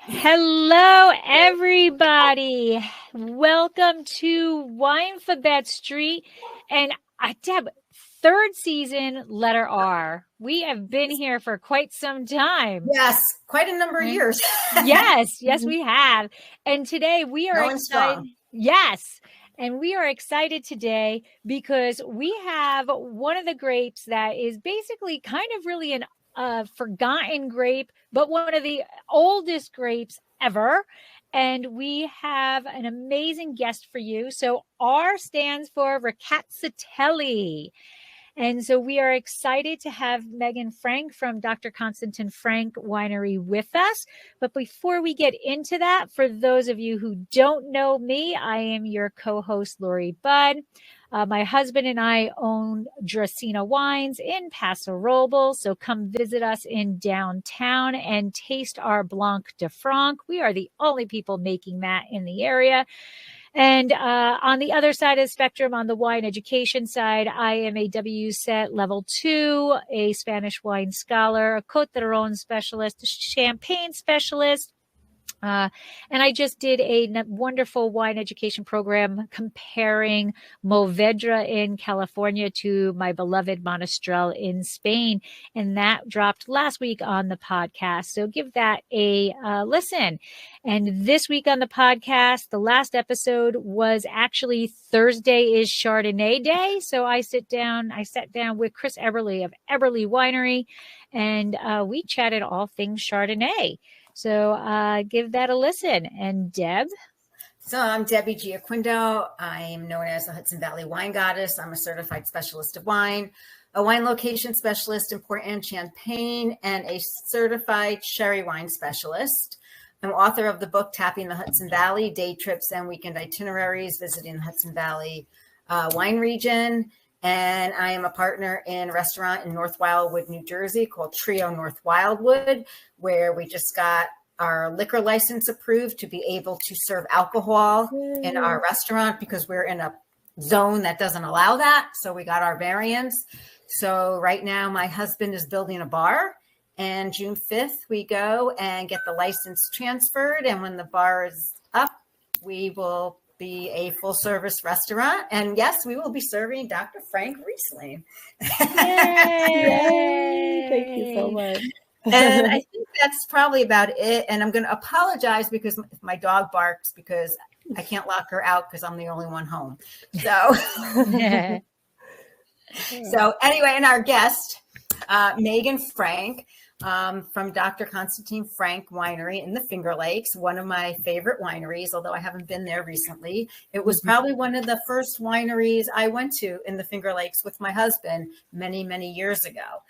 Hello, everybody. Welcome to Winefabet Street. And Deb, third season, letter R. We have been here for quite some time. Yes, quite a number of years. Yes, we have. And today we are excited. Strong. Yes. And we are excited today because we have one of the grapes that is basically kind of really an forgotten grape, but one of the oldest grapes ever. And we have an amazing guest for you. So R stands for Rkatsiteli. And so we are excited to have Meaghan Frank from Dr. Konstantin Frank Winery with us. But before we get into that, for those of you who don't know me, I am your co-host, Lori Budd. My husband and I own Dracena Wines in Paso Robles. So come visit us in downtown and taste our Blanc de Franc. We are the only people making that in the area. And on the other side of the spectrum, on the wine education side, I am a WSET level 2, a Spanish wine scholar, a Côte d'Aron specialist, a champagne specialist. And I just did a wonderful wine education program comparing Mourvedre in California to my beloved Monastrell in Spain. And that dropped last week on the podcast. So give that a listen. And this week on the podcast, the last episode was actually Thursday is Chardonnay Day. So I sat down with Chris Eberly of Eberly Winery, and we chatted all things Chardonnay. So give that a listen. And Deb? So I'm Debbie Giaquindo. I am known as the Hudson Valley Wine Goddess. I'm a certified specialist of wine, a wine location specialist in Port and Champaign, and a certified sherry wine specialist. I'm author of the book, Tapping the Hudson Valley, Day Trips and Weekend Itineraries, Visiting the Hudson Valley Wine Region. And I am a partner in a restaurant in North Wildwood, New Jersey called Trio North Wildwood, where we just got our liquor license approved to be able to serve alcohol in our restaurant because we're in a zone that doesn't allow that. So we got our variance. So right now my husband is building a bar, and June 5th we go and get the license transferred. And when the bar is up, we will be a full service restaurant. And yes, we will be serving Dr. Frank Riesling. Yay! Thank you so much. And I think that's probably about it. And I'm going to apologize because my dog barks because I can't lock her out because I'm the only one home. So, so anyway, and our guest, Meaghan Frank, from Dr. Konstantin Frank Winery in the Finger Lakes, one of my favorite wineries, although I haven't been there recently. It was probably one of the first wineries I went to in the Finger Lakes with my husband many, many years ago.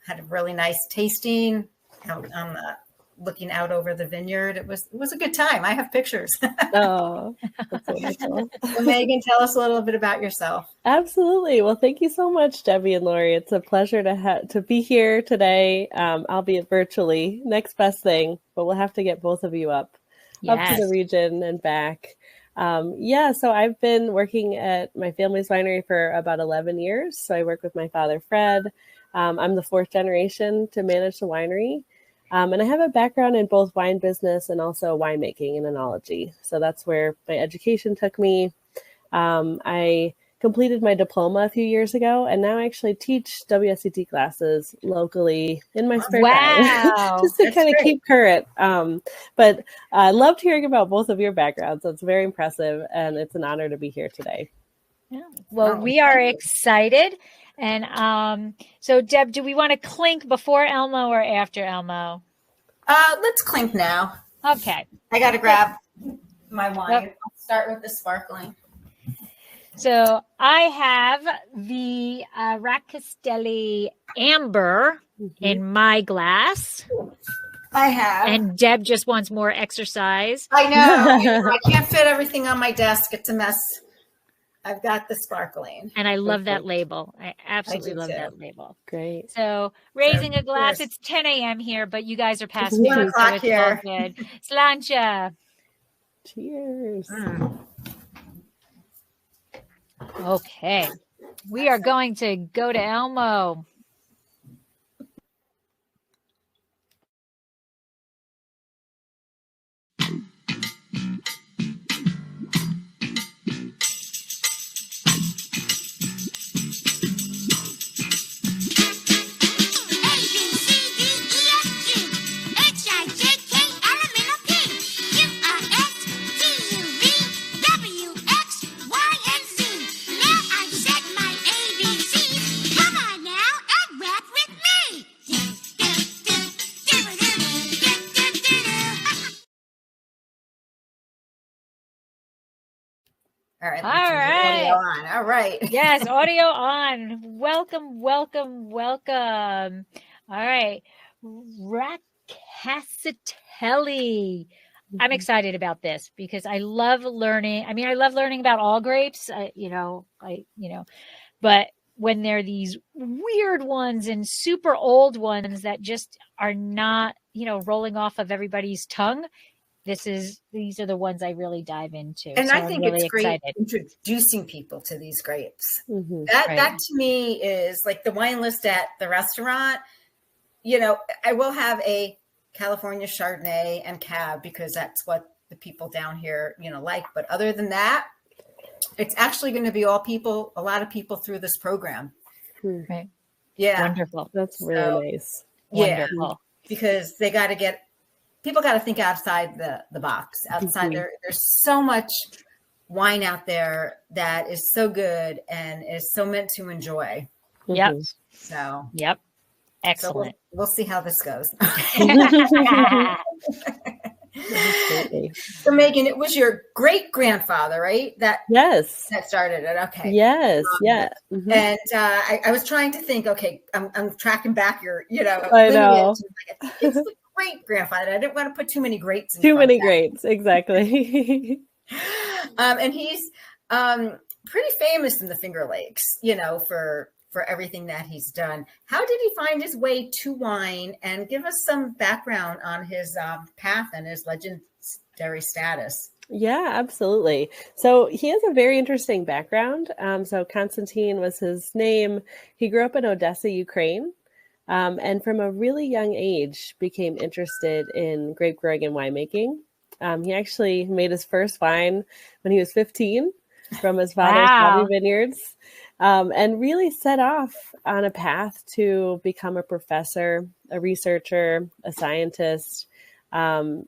Had a really nice tasting out on looking out over the vineyard. It was a good time. I have pictures. Oh, that's wonderful. So Meaghan, tell us a little bit about yourself. Absolutely. Well, thank you so much, Debbie and Lori. It's a pleasure to be here today, albeit virtually. Next best thing, but we'll have to get both of you up to the region and back. So I've been working at my family's winery for about 11 years. So I work with my father, Fred. I'm the fourth generation to manage the winery. And I have a background in both wine business and also winemaking and enology. So that's where my education took me. I completed my diploma a few years ago, and now I actually teach WSET classes locally in my spare time, just to kind of keep current. But I loved hearing about both of your backgrounds. It's very impressive, and it's an honor to be here today. Yeah. Well, we are excited. And so, Deb, do we want to clink before Elmo or after Elmo? Let's clink now. Okay. I got to grab my wine. Yep. I'll start with the sparkling. So I have the Rkatsiteli Amber in my glass. I have. And Deb just wants more exercise. I know. I can't fit everything on my desk. It's a mess. I've got the sparkling. And I love that label. I absolutely love that label. Great. So raising a glass. Cheers. It's 10 a.m. here, but you guys are past 1 o'clock so it's here. all good. Slancha. Cheers. Okay. We are going to go to Elmo. All right. All Let's turn the audio right. on. All right. Yes, audio on. Welcome, welcome, welcome. All right. Rkatsiteli. I'm excited about this because I love learning. I mean, I love learning about all grapes, but when they're these weird ones and super old ones that just are not, rolling off of everybody's tongue, these are the ones I really dive into. And so I I'm think really it's great excited. introducing people to these grapes. Mm-hmm. That to me is like the wine list at the restaurant. I will have a California Chardonnay and Cab because that's what the people down here, like. But other than that, it's actually going to be a lot of people through this program. Right. Yeah. Wonderful. That's really nice. Wonderful. Yeah, because they got to people got to think outside the box. Outside there's so much wine out there that is so good and is so meant to enjoy. Yep. So, yep. Excellent. So we'll see how this goes. So Meaghan, it was your great grandfather, right? That started it. Okay. Yes. And I was trying to think. Okay, I'm tracking back your, I know. It's the great grandfather. I didn't want to put too many greats. Too many greats, exactly. And he's pretty famous in the Finger Lakes, for everything that he's done. How did he find his way to wine? And give us some background on his path and his legendary status. Yeah, absolutely. So he has a very interesting background. So Konstantin was his name. He grew up in Odessa, Ukraine, and from a really young age became interested in grape growing and winemaking. He actually made his first wine when he was 15 from his father's hobby vineyards. And really set off on a path to become a professor, a researcher, a scientist, and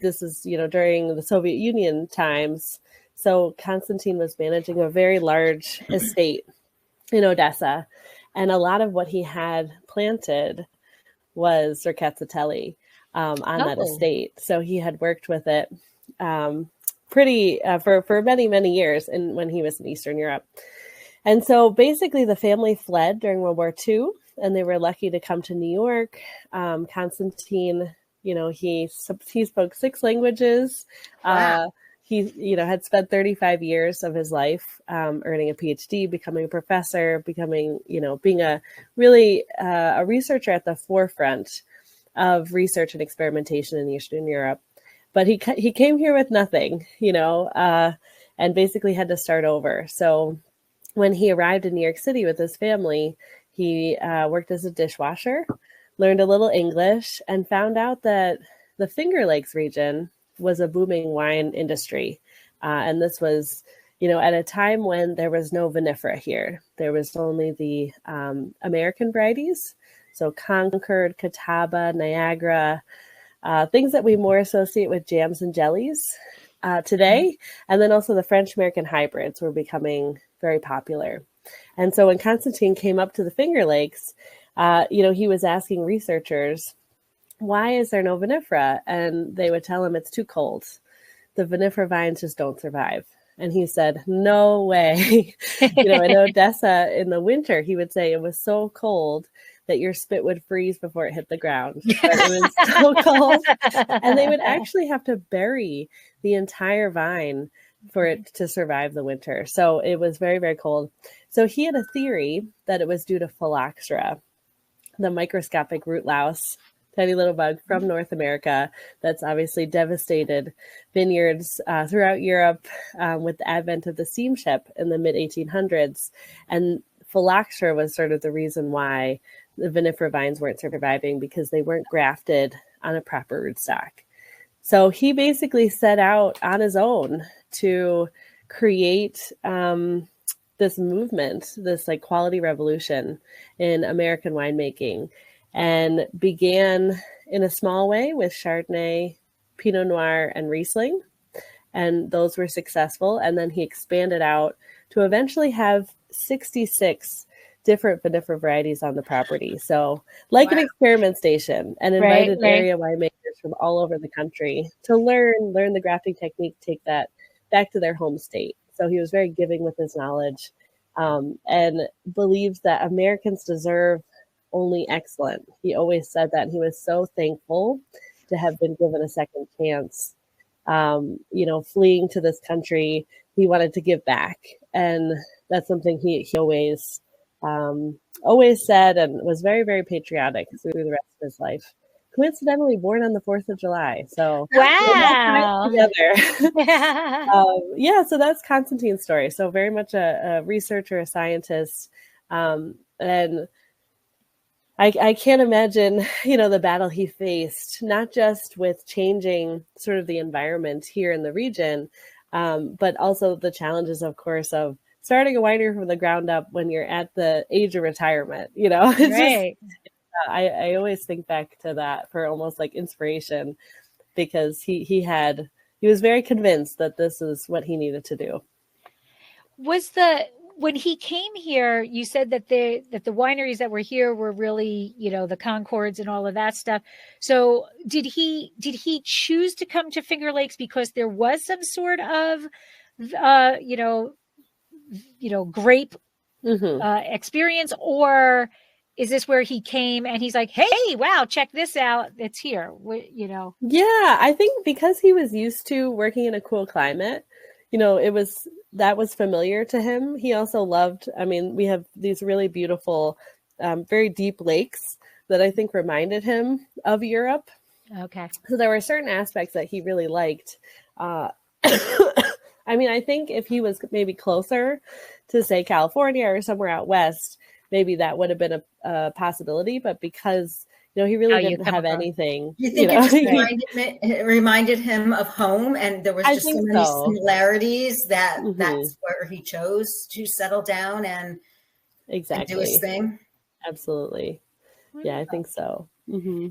this is, during the Soviet Union times. So Konstantin was managing a very large estate in Odessa, and a lot of what he had planted was Rkatsiteli on that estate. So he had worked with it for many, many years when he was in Eastern Europe. And so basically the family fled during World War II, and they were lucky to come to New York. Konstantin, he spoke 6 languages. Wow. He, had spent 35 years of his life earning a PhD, becoming a professor, being a researcher at the forefront of research and experimentation in Eastern Europe. But he came here with nothing, and basically had to start over. So when he arrived in New York City with his family, he worked as a dishwasher, learned a little English, and found out that the Finger Lakes region was a booming wine industry. And this was, at a time when there was no vinifera here. There was only the American varieties. So Concord, Catawba, Niagara, things that we more associate with jams and jellies today. And then also the French-American hybrids were becoming very popular. And so when Konstantin came up to the Finger Lakes, he was asking researchers, why is there no vinifera? And they would tell him it's too cold. The vinifera vines just don't survive. And he said, no way. In Odessa in the winter, he would say it was so cold that your spit would freeze before it hit the ground. But it was so cold. And they would actually have to bury the entire vine for it to survive the winter. So it was very, very cold. So he had a theory that it was due to phylloxera, the microscopic root louse, tiny little bug from North America that's obviously devastated vineyards throughout Europe with the advent of the steamship in the mid-1800s. And phylloxera was sort of the reason why the vinifera vines weren't surviving, because they weren't grafted on a proper rootstock. So he basically set out on his own to create this movement, this quality revolution in American winemaking, and began in a small way with Chardonnay, Pinot Noir, and Riesling. And those were successful. And then he expanded out to eventually have 66 different vinifera varieties on the property. So an experiment station, and invited area winemakers from all over the country to learn the grafting technique, take that back to their home state. So he was very giving with his knowledge, and believed that Americans deserve only excellent. He always said that. He was so thankful to have been given a second chance. Fleeing to this country, he wanted to give back, and that's something he always said, and was very, very patriotic through the rest of his life. Coincidentally, born on the 4th of July. So wow, together. So that's Konstantin's story. So very much a researcher, a scientist, and I can't imagine, the battle he faced, not just with changing sort of the environment here in the region, but also the challenges, of course, of starting a winery from the ground up when you're at the age of retirement. It's right. I always think back to that for almost like inspiration, because he was very convinced that this is what he needed to do. When he came here, you said that the wineries that were here were really, the Concords and all of that stuff. So did he choose to come to Finger Lakes because there was some sort of, grape experience, or is this where he came and he's like, hey, wow, check this out, it's here, Yeah, I think because he was used to working in a cool climate, that was familiar to him. He also loved, we have these really beautiful, very deep lakes that I think reminded him of Europe. Okay. So there were certain aspects that he really liked. I think if he was maybe closer to, say, California or somewhere out west, maybe that would have been a possibility. But because, he really didn't have anything. You think it reminded him of home, and there was just so many similarities that that's where he chose to settle down and do his thing? Absolutely. Yeah, I think so. Mm-hmm.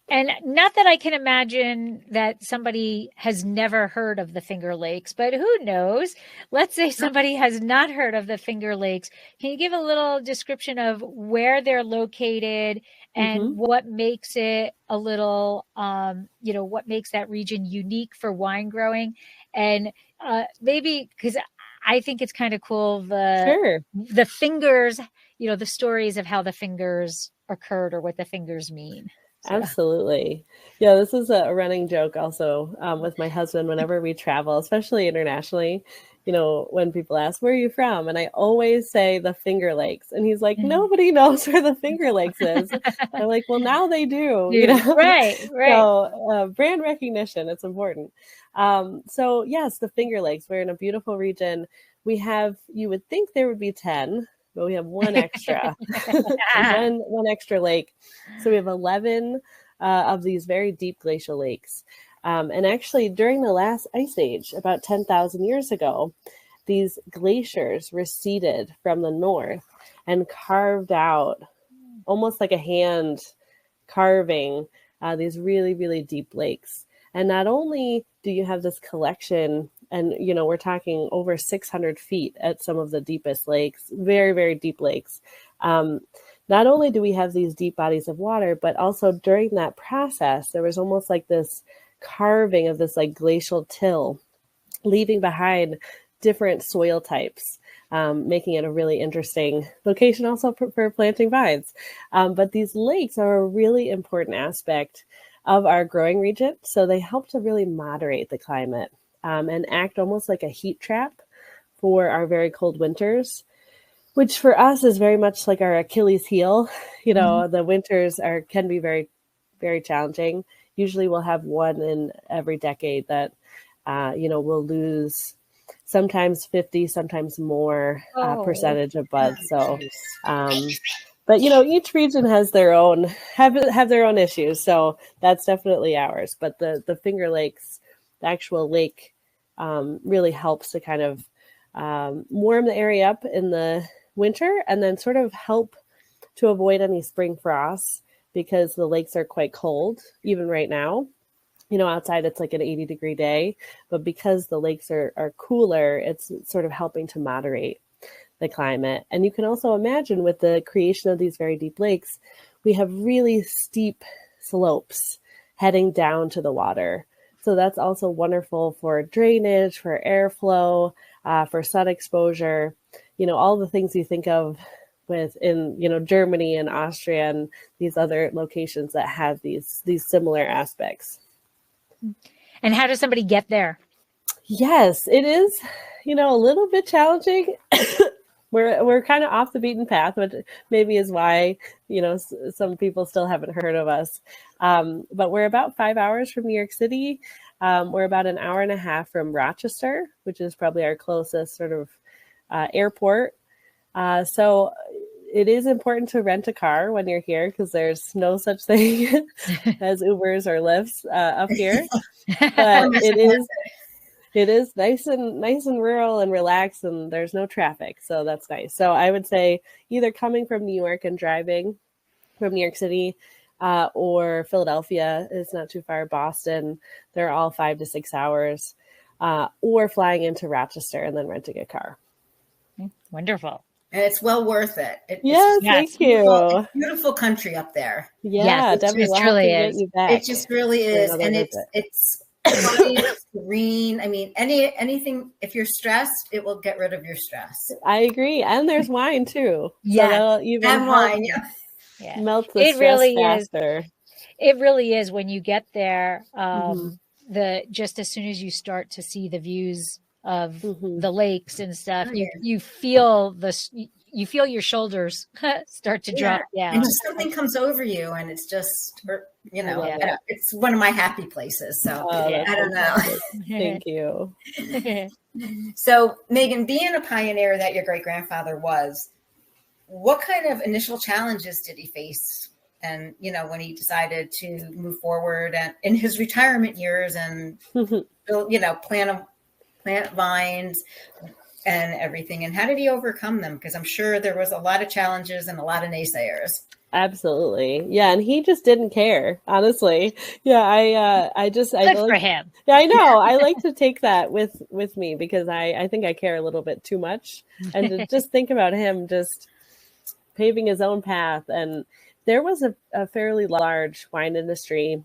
And not that I can imagine that somebody has never heard of the Finger Lakes, but who knows? Let's say somebody has not heard of the Finger Lakes. Can you give a little description of where they're located and what makes it a little, what makes that region unique for wine growing? And maybe, because I think it's kind of cool, the fingers, the stories of how the fingers occurred or what the fingers mean. So. Absolutely. Yeah, this is a running joke also with my husband whenever we travel, especially internationally, when people ask, where are you from? And I always say the Finger Lakes. And he's like, nobody knows where the Finger Lakes is. I'm like, well, now they do. Right. So brand recognition, it's important. So yes, the Finger Lakes, we're in a beautiful region. We have, you would think there would be 10, but we have one extra, one extra lake. So we have 11 of these very deep glacial lakes. And actually, during the last ice age, about 10,000 years ago, these glaciers receded from the north and carved out, almost like a hand carving, these really, really deep lakes. And not only do you have this collection, and, we're talking over 600 feet at some of the deepest lakes, very, very deep lakes. Not only do we have these deep bodies of water, but also during that process, there was almost like this carving of this like glacial till, leaving behind different soil types, making it a really interesting location also for planting vines. But these lakes are a really important aspect of our growing region. So they help to really moderate the climate. And act almost like a heat trap for our very cold winters, which for us is very much like our Achilles heel. The winters can be very, very challenging. Usually we'll have one in every decade that, we'll lose sometimes 50, sometimes more percentage of buds. So, but each region has their own, have their own issues. So that's definitely ours. But the Finger Lakes, the actual lake, really helps to kind of warm the area up in the winter, and then sort of help to avoid any spring frosts, because the lakes are quite cold even right now. Outside it's like an 80-degree day, but because the lakes are cooler, it's sort of helping to moderate the climate. And you can also imagine, with the creation of these very deep lakes, we have really steep slopes heading down to the water. So that's also wonderful for drainage, for airflow, for sun exposure, all the things you think of in Germany and Austria and these other locations that have these similar aspects. And how does somebody get there? Yes, it is, a little bit challenging. We're kind of off the beaten path, which maybe is why, some people still haven't heard of us. But we're about 5 hours from New York City. We're about an hour and a half from Rochester, which is probably our closest sort of airport. So it is important to rent a car when you're here because there's no such thing as Ubers or Lyfts up here. But it is nice and rural and relaxed, and there's no traffic. So that's nice. So I would say either coming from New York and driving from New York City or Philadelphia is not too far. Boston, they're all 5 to 6 hours, or flying into Rochester and then renting a car. Wonderful. And it's well worth it. Yes, thank you. Beautiful country up there. Yeah, yes, definitely. It truly is. It just really is. And it's quiet, it's green. I mean, anything, if you're stressed, it will get rid of your stress. I agree. And there's wine too. Yeah. So even and wine, melts the stress faster. It really is when you get there. Just as soon as you start to see the views of the lakes and stuff, you feel your shoulders start to drop down. And just something comes over you, and it's just, it's one of my happy places. So I don't know. Thank you. So Meaghan, being a pioneer that your great grandfather was, what kind of initial challenges did he face? And, when he decided to move forward and in his retirement years and, plant vines and everything. And how did he overcome them? Because I'm sure there was a lot of challenges and a lot of naysayers. Absolutely. Yeah. And he just didn't care, honestly. Yeah. Good for him. Yeah, I know. I like to take that with me because I think I care a little bit too much, and to just think about him just paving his own path. And there was a fairly large wine industry,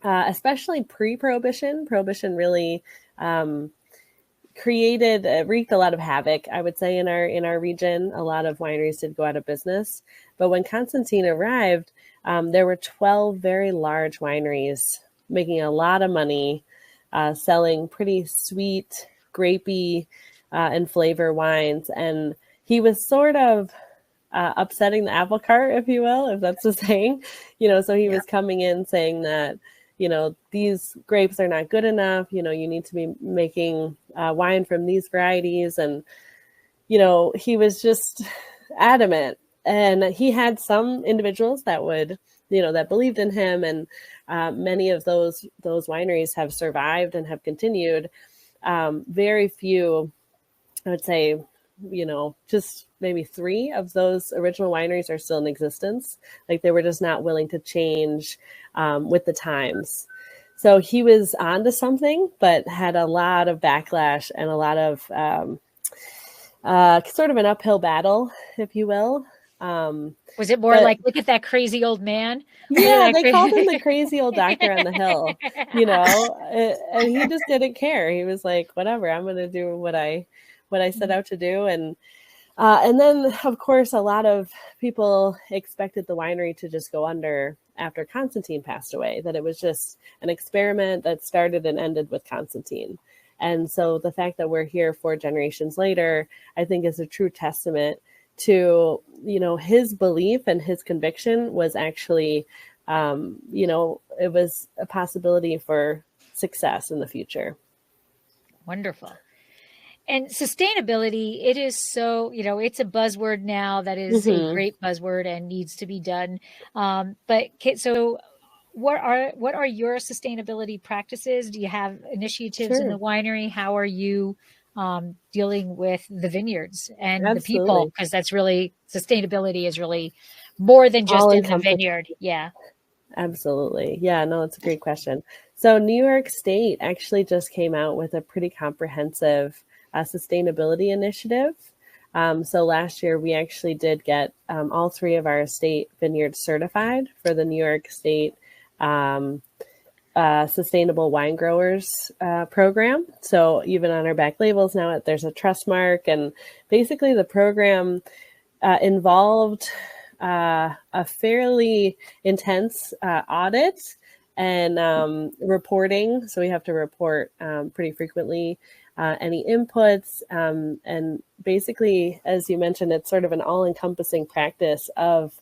especially pre-Prohibition. Prohibition really wreaked a lot of havoc, I would say, in our region. A lot of wineries did go out of business. But when Konstantin arrived, there were 12 very large wineries making a lot of money, selling pretty sweet, grapey, and flavor wines. And he was sort of upsetting the apple cart, if you will, if that's the saying. So he was coming in saying that, these grapes are not good enough. You need to be making wine from these varieties. And, he was just adamant. And he had some individuals that would, that believed in him. And many of those wineries have survived and have continued. Very few, I would say, just maybe 3 of those original wineries are still in existence. Like, they were just not willing to change with the times. So he was onto something, but had a lot of backlash and a lot of sort of an uphill battle, if you will. Was it more like, look at that crazy old man? Yeah, they called him the crazy old doctor on the hill, and he just didn't care. He was like, whatever, I'm going to do what I set out to do. And then, of course, a lot of people expected the winery to just go under after Konstantin passed away, that it was just an experiment that started and ended with Konstantin. And so the fact that we're here 4 generations later, I think, is a true testament to, his belief and his conviction was actually, it was a possibility for success in the future. Wonderful. And sustainability, it is so, it's a buzzword now that is a great buzzword and needs to be done. So what are your sustainability practices? Do you have initiatives in the winery? How are you dealing with the vineyards and the people? Because that's really, sustainability is really more than just in the vineyard. Yeah. Absolutely. Yeah, no, it's a great question. So New York State actually just came out with a pretty comprehensive sustainability initiative. So last year we actually did get all 3 of our estate vineyards certified for the New York State sustainable wine growers program. So even on our back labels now, there's a trust mark, and basically the program involved a fairly intense audit and reporting. So we have to report pretty frequently any inputs. And basically, as you mentioned, it's sort of an all-encompassing practice of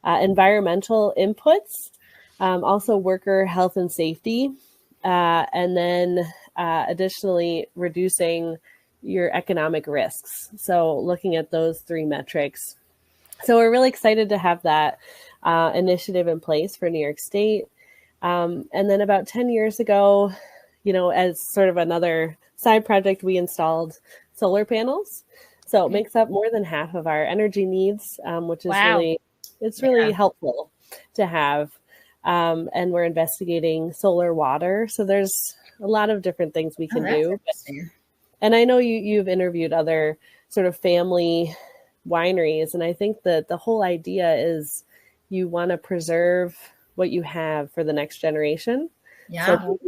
environmental inputs, also worker health and safety, and then additionally reducing your economic risks. So looking at those three metrics. So we're really excited to have that initiative in place for New York State. And then about 10 years ago, as sort of another side project, we installed solar panels. So it makes up more than half of our energy needs, which is really helpful to have. And we're investigating solar water. So there's a lot of different things we can do. And I know you've interviewed other sort of family wineries. And I think that the whole idea is you want to preserve what you have for the next generation. Yeah. So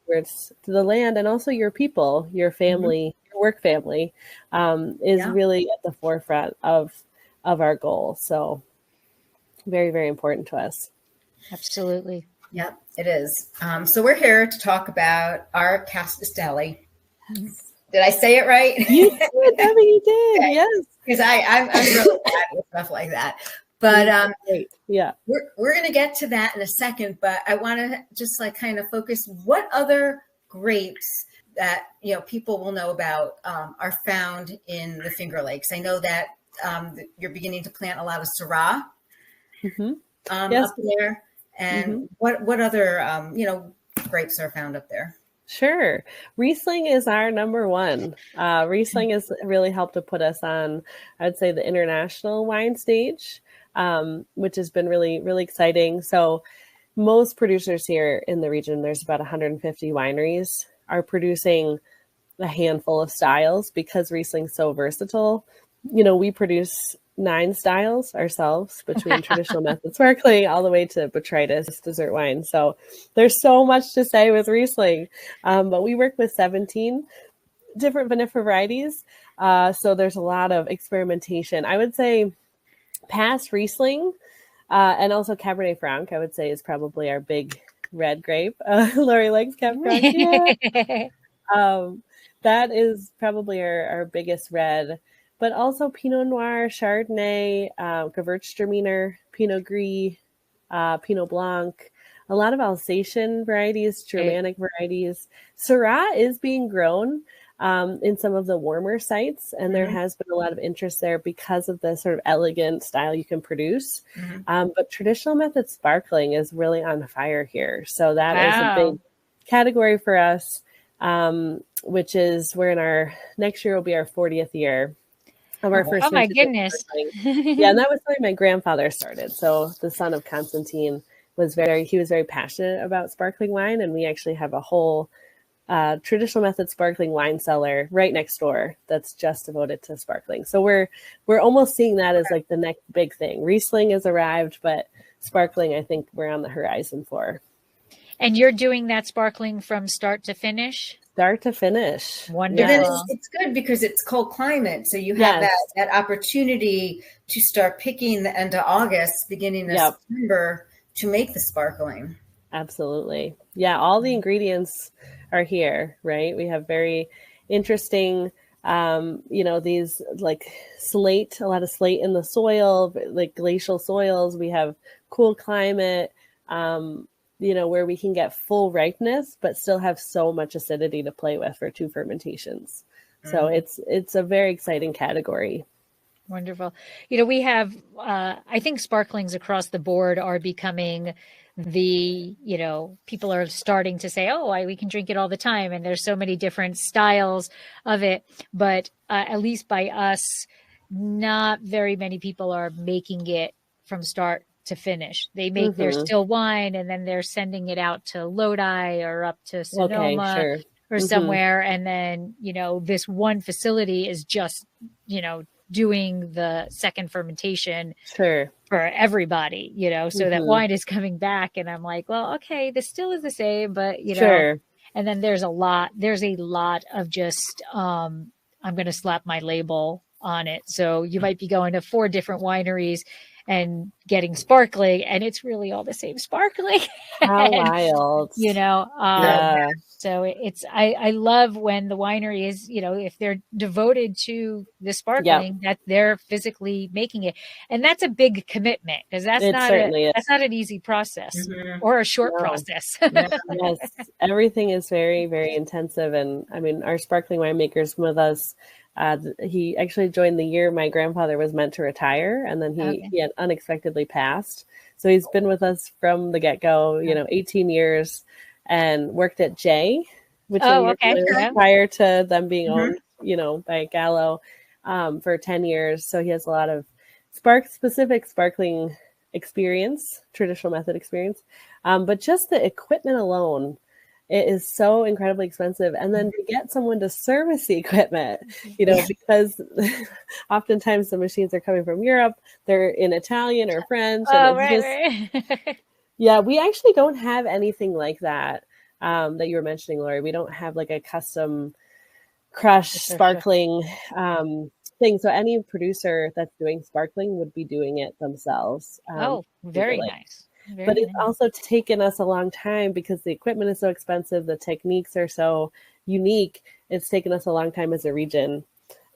towards to the land, and also your people, your family, your work family, is really at the forefront of our goal. So very, very important to us. Absolutely. Yep, it is. So we're here to talk about Rkatsiteli. Did I say it right? You did, Debbie, you did. Okay. Yes. Because I'm really bad with stuff like that. But yeah, we're going to get to that in a second. But I want to just kind of focus what other grapes that people will know about are found in the Finger Lakes. I know that you're beginning to plant a lot of Syrah up there. And what other grapes are found up there? Sure. Riesling is our number one. Riesling has really helped to put us on, I'd say, the international wine stage, which has been really, really exciting. So most producers here in the region, there's about 150 wineries, are producing a handful of styles because Riesling's so versatile. We produce 9 styles ourselves, between traditional method sparkling all the way to botrytis dessert wine. So there's so much to say with Riesling, but we work with 17 different vinifera varieties. So there's a lot of experimentation. I would say past Riesling and also Cabernet Franc, I would say, is probably our big red grape. Lori likes Cabernet Franc. Yeah. That is probably our biggest red. But also Pinot Noir, Chardonnay, Gewürztraminer, Pinot Gris, Pinot Blanc, a lot of Alsatian varieties, Germanic varieties. Syrah is being grown in some of the warmer sites, and there has been a lot of interest there because of the sort of elegant style you can produce. But traditional method sparkling is really on fire here. So that is a big category for us, which is next year will be our 40th year. Of our first. Oh my goodness. Yeah, and that was something my grandfather started. So the son of Konstantin was very passionate about sparkling wine, and we actually have a whole traditional method sparkling wine cellar right next door that's just devoted to sparkling. So we're almost seeing that as the next big thing. Riesling has arrived, but sparkling, I think we're on the horizon for. And you're doing that sparkling from start to finish? Start to finish. Wonderful. Then it's good because it's cold climate. So you have that opportunity to start picking the end of August, beginning of September to make the sparkling. Absolutely. Yeah. All the ingredients are here, right? We have very interesting, these slate, a lot of slate in the soil, glacial soils. We have cool climate, where we can get full ripeness, but still have so much acidity to play with for 2 fermentations. So it's a very exciting category. Wonderful. We have, I think sparklings across the board are becoming people are starting to say, we can drink it all the time. And there's so many different styles of it. But at least by us, not very many people are making it from start to finish. They make their still wine and then they're sending it out to Lodi or up to Sonoma or somewhere. And then, this one facility is just, doing the second fermentation Sure. for everybody, so that wine is coming back. And I'm like, well, okay, this still is the same, but Sure. and then there's a lot of just, I'm going to slap my label on it. So you might be going to 4 different wineries and getting sparkling, and it's really all the same sparkling. How wild. So I love when the winery is, if they're devoted to the sparkling, that they're physically making it. And that's a big commitment, because that's not an easy process or a short process. Yes, everything is very, very intensive. And I mean, our sparkling winemaker's with us. He actually joined the year my grandfather was meant to retire, and then he had unexpectedly passed. So he's been with us from the get-go, 18 years, and worked at J, which prior to them being owned, by Gallo, for 10 years. So he has a lot of specific sparkling experience, traditional method experience. But just the equipment alone, it is so incredibly expensive. And then to get someone to service the equipment, because oftentimes the machines are coming from Europe, they're in Italian or French. Right. Yeah, we actually don't have anything like that that you were mentioning, Lori. We don't have like a custom crush sparkling thing. So any producer that's doing sparkling would be doing it themselves. Very nice. But it's also taken us a long time because the equipment is so expensive. The techniques are so unique. It's taken us a long time as a region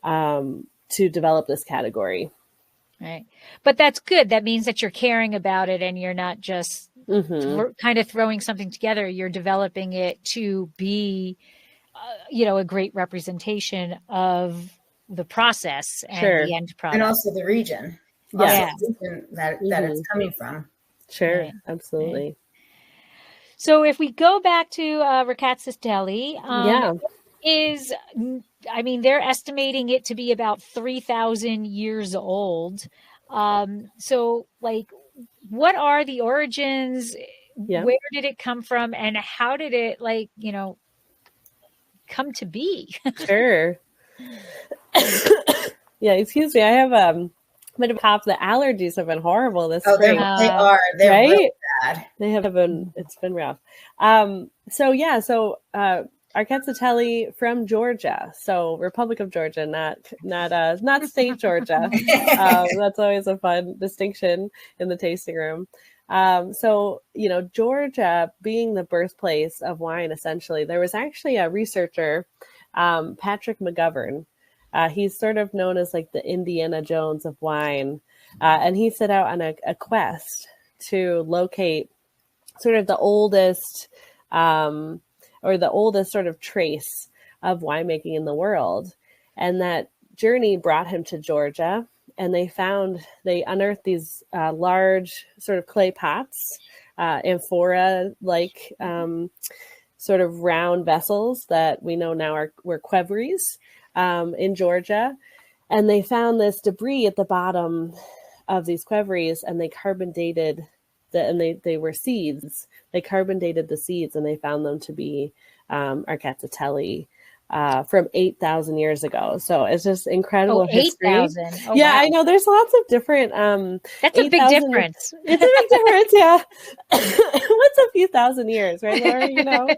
to develop this category. Right. But that's good. That means that you're caring about it, and you're not just kind of throwing something together. You're developing it to be, a great representation of the process and the end product. And also the region. Yeah. That it's coming from. Sure, right. absolutely. Right. So if we go back to Rkatsiteli, they're estimating it to be about 3,000 years old. So like, what are the origins? Where did it come from? And how did it come to be? Sure. Yeah, excuse me. I have a bit of cough. The allergies have been horrible this spring. They are. They're right? really bad. They have been. It's been rough. Rkatsiteli from Georgia, so Republic of Georgia, not state Georgia. That's always a fun distinction in the tasting room. Georgia being the birthplace of wine, essentially, there was actually a researcher, Patrick McGovern. He's sort of known as like the Indiana Jones of wine. And he set out on a quest to locate sort of the oldest sort of trace of winemaking in the world. And that journey brought him to Georgia, and they unearthed these large sort of clay pots, amphora-like sort of round vessels that we know now were qvevris in Georgia. And they found this debris at the bottom of these qvevris, and they carbon dated they were seeds. They carbon dated the seeds, and they found them to be Rkatsiteli from 8,000 years ago. So it's just incredible history. 8,000. Oh, yeah, wow. I know. There's lots of different. That's a big difference. It's a big difference, yeah. What's a few thousand years, right, Laura?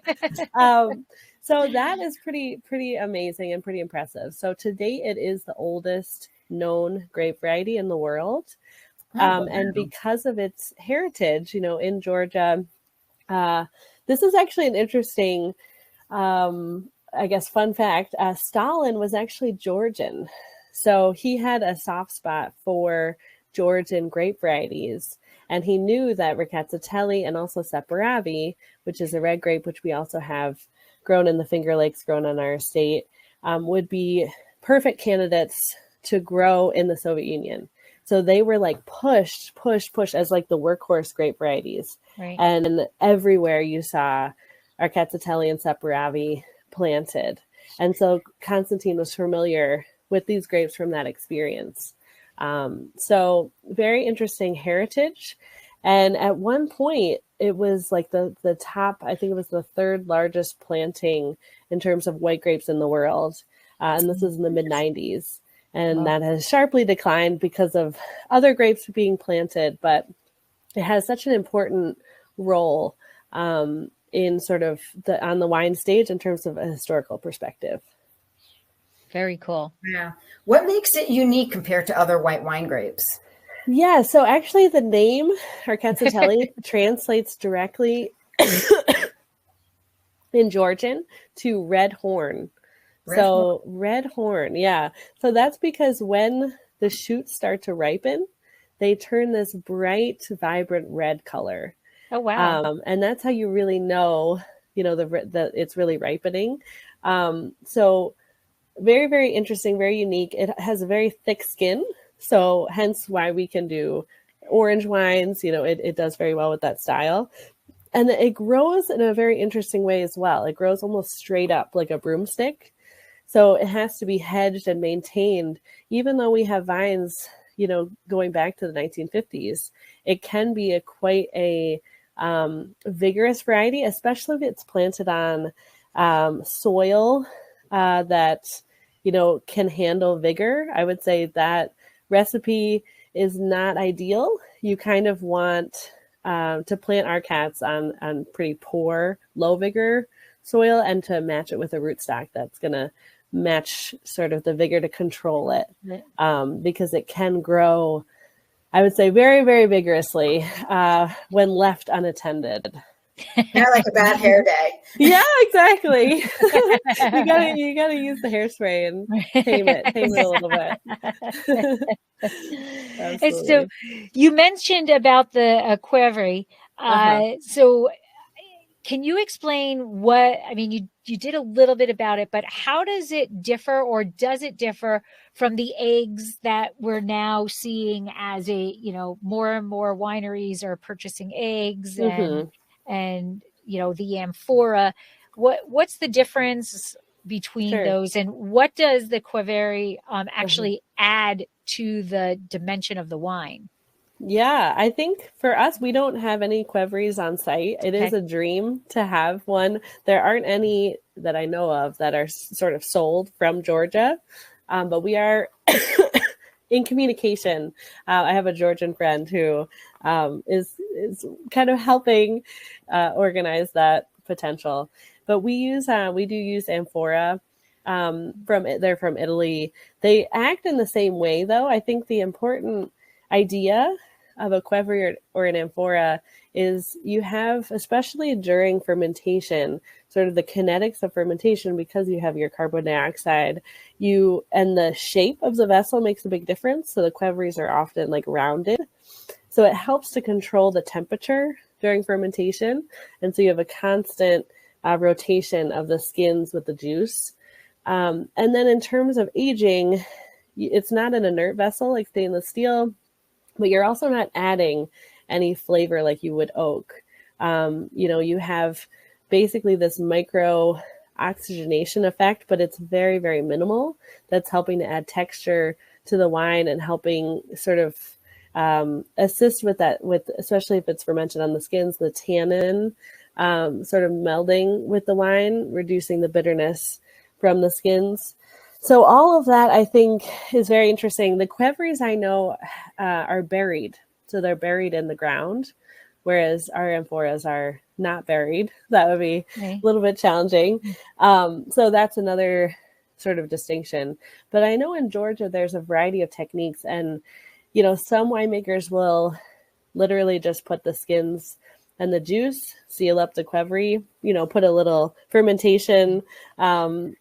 So that is pretty amazing and pretty impressive. So to date, it is the oldest known grape variety in the world. And because of its heritage, in Georgia, this is actually an interesting, fun fact. Stalin was actually Georgian. So he had a soft spot for Georgian grape varieties. And he knew that Rkatsiteli and also Separavi, which is a red grape, which we also have grown in the Finger Lakes, grown on our estate, would be perfect candidates to grow in the Soviet Union. So they were like pushed as like the workhorse grape varieties. Right. And everywhere you saw Rkatsiteli and Separavi planted. And so Konstantin was familiar with these grapes from that experience. So very interesting heritage. And at one point, it was like the top, I think it was the third largest planting in terms of white grapes in the world. And this was in the mid-90s. and that has sharply declined because of other grapes being planted, but it has such an important role in sort of on the wine stage in terms of a historical perspective. Very cool. Yeah. What makes it unique compared to other white wine grapes? Yeah, so actually the name Rkatsiteli translates directly in Georgian to red horn. Red horn, yeah. So that's because when the shoots start to ripen, they turn this bright, vibrant red color. Oh, wow. And that's how you really know, the it's really ripening. So very, very interesting, very unique. It has a very thick skin. So hence why we can do orange wines. It does very well with that style. And it grows in a very interesting way as well. It grows almost straight up like a broomstick. So it has to be hedged and maintained. Even though we have vines, going back to the 1950s, it can be quite a vigorous variety, especially if it's planted on soil that, can handle vigor. I would say that recipe is not ideal. You kind of want to plant our cats on pretty poor, low vigor soil and to match it with a rootstock that's going to match sort of the vigor to control it, because it can grow, I would say, very, very vigorously when left unattended. Yeah, like a bad hair day. Yeah, exactly. you gotta use the hairspray and tame it a little bit. And so you mentioned about the Winery. So can you explain what, I mean, you did a little bit about it, but how does it differ, or does it differ from the eggs that we're now seeing as more and more wineries are purchasing eggs and the amphora? What's the difference between those, and what does the Winery actually add to the dimension of the wine? Yeah, I think for us, we don't have any Wineries on site. It is a dream to have one. There aren't any that I know of that are sort of sold from Georgia, but we are in communication. I have a Georgian friend who is kind of helping organize that potential. But we do use amphora. They're from Italy. They act in the same way, though. I think the important idea of a Winery or an amphora is you have, especially during fermentation, sort of the kinetics of fermentation, because you have your carbon dioxide, and the shape of the vessel makes a big difference. So the Wineries are often like rounded. So it helps to control the temperature during fermentation. And so you have a constant rotation of the skins with the juice. And then in terms of aging, it's not an inert vessel like stainless steel, but you're also not adding any flavor like you would oak. You have basically this micro oxygenation effect, but it's very, very minimal. That's helping to add texture to the wine and helping sort of assist with that, especially if it's fermented on the skins, the tannin sort of melding with the wine, reducing the bitterness from the skins. So all of that, I think, is very interesting. The Wineries I know are buried. So they're buried in the ground, whereas our amphoras are not buried. That would be a little bit challenging. So that's another sort of distinction. But I know in Georgia, there's a variety of techniques. And, some winemakers will literally just put the skins and the juice, seal up the Winery, put a little fermentation sort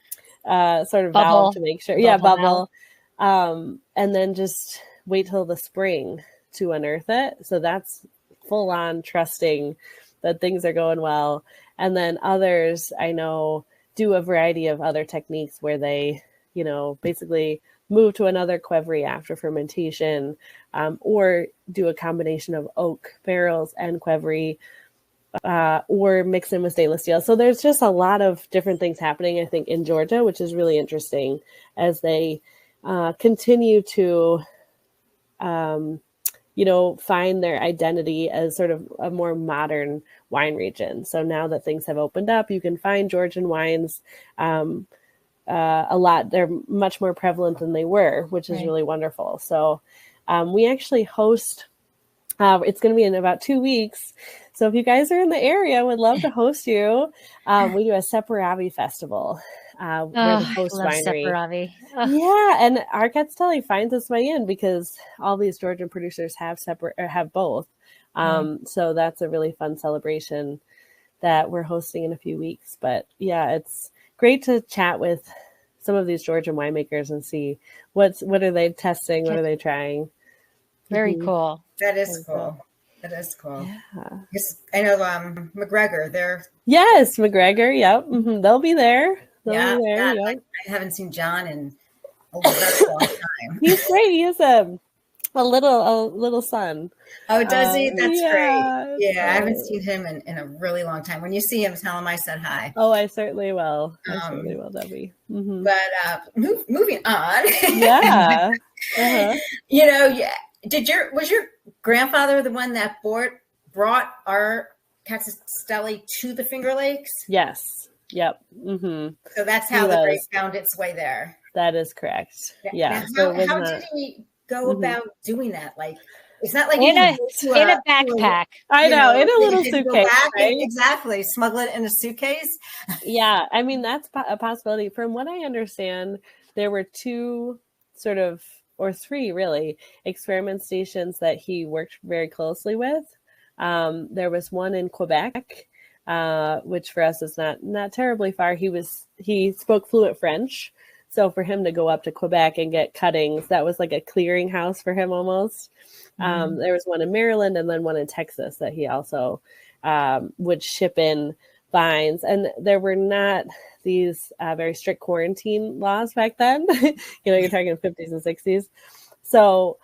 of valve to make sure. Bubble. And then just wait till the spring to unearth it. So that's full on trusting that things are going well. And then others I know do a variety of other techniques where they, basically move to another Winery after fermentation, or do a combination of oak barrels and Winery, or mix in with stainless steel. So there's just a lot of different things happening, I think, in Georgia, which is really interesting as they continue to, find their identity as sort of a more modern wine region. So now that things have opened up, you can find Georgian wines a lot. They're much more prevalent than they were, which is really wonderful. So we actually host, it's going to be in about 2 weeks. So if you guys are in the area, would love to host you. We do a Separavi festival. We're the host winery. Yeah, and Rkatsiteli finds its way in because all these Georgian producers have both. So that's a really fun celebration that we're hosting in a few weeks. But yeah, it's great to chat with some of these Georgian winemakers and see what are they testing, what are they trying. Very cool. That is cool. That is cool. Yeah. Yes, I know McGregor. Yes, McGregor. Yep, they'll be there. They'll be there. Yep. I haven't seen John in a very long time. He's great. He has a little son. Oh, does he? That's great. Yeah, I haven't seen him in a really long time. When you see him, tell him I said hi. Oh, I certainly will. Debbie. But moving on. Yeah. You know, was your grandfather the one that brought our Rkatsiteli to the Finger Lakes? Yes. Yep. So that's how the grape found its way there. That is correct. Yeah. How did he go about doing that? Like, it's not like in a backpack. I know, in a little suitcase. Right? Exactly. Smuggle it in a suitcase. Yeah. I mean, that's a possibility. From what I understand, there were 2 or 3 really experiment stations that he worked very closely with. There was one in Quebec, which for us is not terribly far. He spoke fluent French. So for him to go up to Quebec and get cuttings, that was like a clearinghouse for him almost. There was one in Maryland and then one in Texas that he also would ship in vines. And there were not these very strict quarantine laws back then. You're talking 50s and 60s. So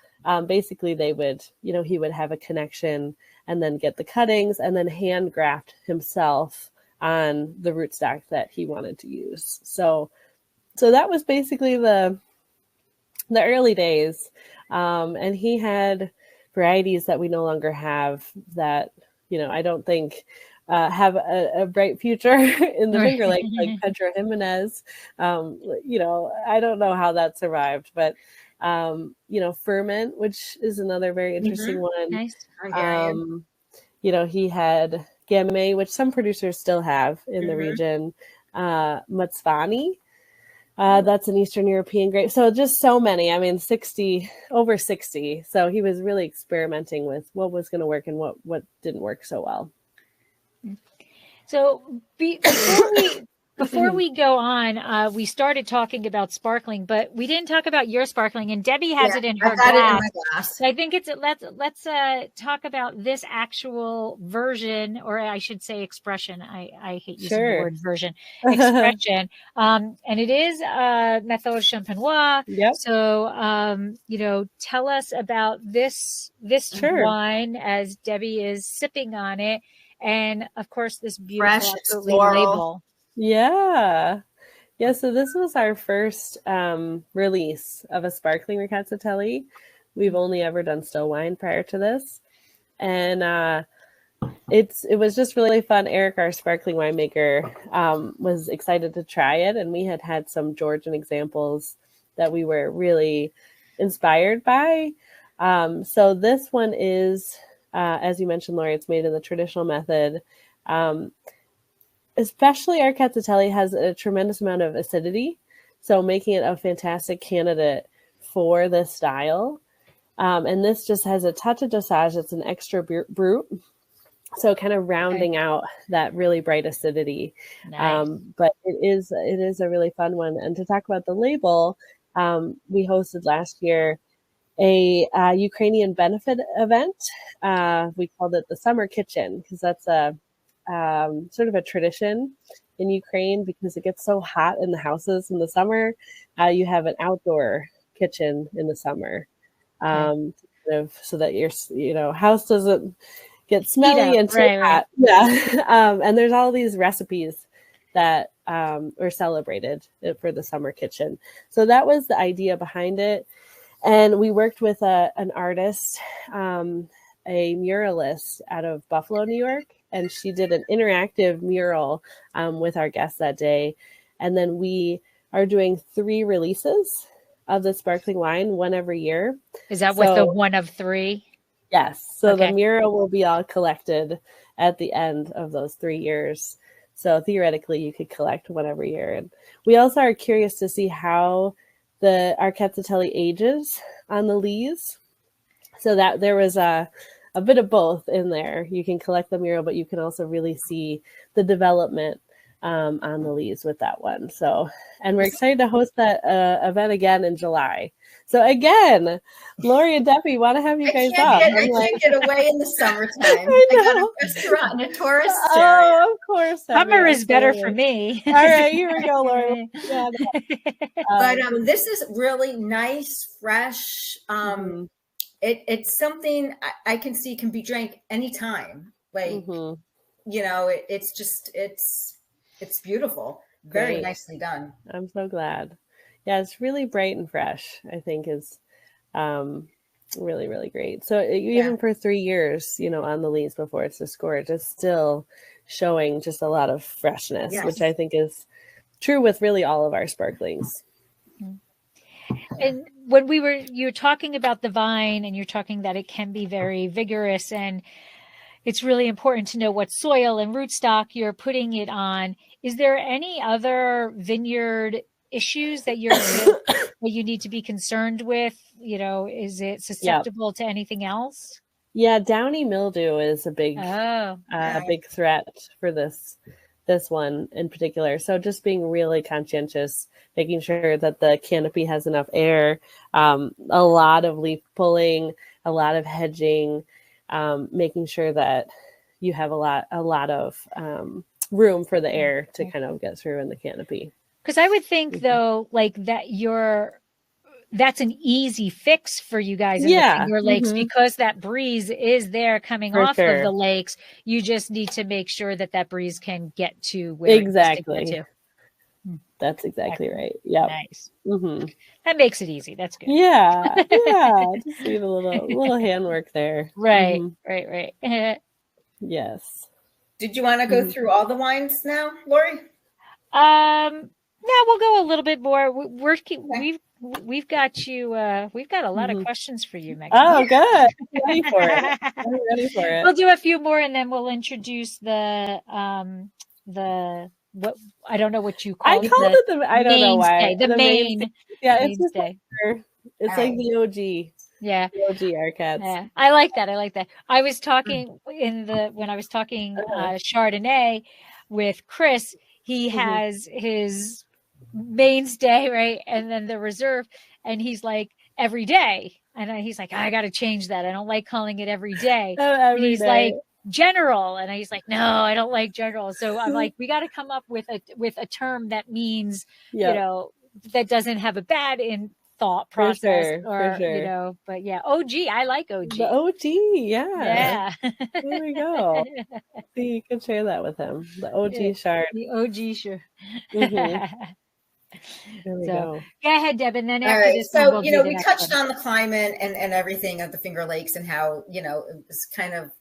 basically he would have a connection and then get the cuttings and then hand graft himself on the rootstock that he wanted to use. So that was basically the early days. And he had varieties that we no longer have that, I don't think have a bright future in the Finger Lakes, like Pedro Jimenez. I don't know how that survived, but, Ferment, which is another very interesting one. Nice. He had Gamay, which some producers still have in the region. Matsvani. That's an Eastern European grape. So just so many, over 60. So he was really experimenting with what was going to work and what didn't work so well. So before we go on, we started talking about sparkling, but we didn't talk about your sparkling, and Debbie has it in her glass. So I think let's talk about this actual version, or I should say expression. I hate using the word version. Expression. And it is Méthode Champenois. Yep. So tell us about this wine as Debbie is sipping on it. And of course, this beautiful label. Yeah. So this was our first release of a sparkling Rkatsiteli. We've only ever done still wine prior to this. And it was just really fun. Eric, our sparkling winemaker, was excited to try it. And we had some Georgian examples that we were really inspired by. So this one is, as you mentioned, Lori, it's made in the traditional method. Especially our Rkatsiteli has a tremendous amount of acidity, so making it a fantastic candidate for this style. And this just has a touch of dosage. It's an extra brut, so kind of rounding out that really bright acidity. Nice. But it is a really fun one. And to talk about the label, we hosted last year a Ukrainian benefit event. We called it the Summer Kitchen because that's a sort of a tradition in Ukraine because it gets so hot in the houses in the summer. You have an outdoor kitchen in the summer, so that your house doesn't get smelly and too hot. Yeah, and there's all these recipes that were celebrated for the Summer Kitchen. So that was the idea behind it, and we worked with an artist, a muralist out of Buffalo, New York. And she did an interactive mural with our guests that day. And then we are doing 3 releases of the sparkling wine, one every year. Is that with the 1 of 3? Yes. So Okay. the mural will be all collected at the end of those 3 years. So theoretically, you could collect one every year. And we also are curious to see how the Rkatsiteli ages on the lees. So that there was a bit of both in there. You can collect the mural, but you can also really see the development on the lees with that one. So, and we're excited to host that event again in July. So again, Lori and Debbie want to have you guys up. I can't get away in the summertime. I got a restaurant in a tourist area. Oh, of course. Summer is better for me. All right, here we go, Lori. Yeah. But this is really nice, fresh. It's something I can see can be drank anytime. Like, you know, it's beautiful. Very Great. nicely done. I'm so glad. Yeah, it's really bright and fresh, I think is really, really great. So even for 3 years, you know, on the lees before it's disgorged, it's still showing just a lot of freshness, which I think is true with really all of our sparklings. And when you're talking about the vine and you're talking that it can be very vigorous and it's really important to know what soil and rootstock you're putting it on. Is there any other vineyard issues that that you need to be concerned with? You know, is it susceptible to anything else? Yeah, downy mildew is a big big threat for this one in particular. So just being really conscientious, making sure that the canopy has enough air, a lot of leaf pulling, a lot of hedging, making sure that you have a lot of room for the air to kind of get through in the canopy. Because I would think though, like that's an easy fix for you guys in the Finger Lakes because that breeze is there coming off of the lakes. You just need to make sure that breeze can get to where it needs to get to. That's exactly right. Yeah. Nice. That makes it easy. That's good. Yeah. Just need a little handwork there. Right. Right. Yes. Did you want to go through all the wines now, Lori? Yeah, we'll go a little bit more. We've got you. We've got a lot of questions for you, Meaghan. Oh, good. I'm ready for it. I'm ready for it. We'll do a few more, and then we'll introduce the what I don't know what you call it. I called it the. I don't know why. The main. Yeah, it's just like the OG. Yeah. The OG Rkats. Yeah. I like that. I was talking when I was talking Chardonnay with Chris. He has his mainstay, right? And then the reserve. And he's like, every day. And he's like, I got to change that. I don't like calling it every day. He's like, general. And he's like, no, I don't like general. So I'm like, we got to come up with a term that means, you know, that doesn't have a bad thought process you know, but OG, I like OG. The OG, yeah. There we go. See, you can share that with him. The OG Chard. The OG Chard. There we go. Go ahead, Deb, and then after this. So, you know, we touched on the climate and everything of the Finger Lakes and how, you know, it was kind of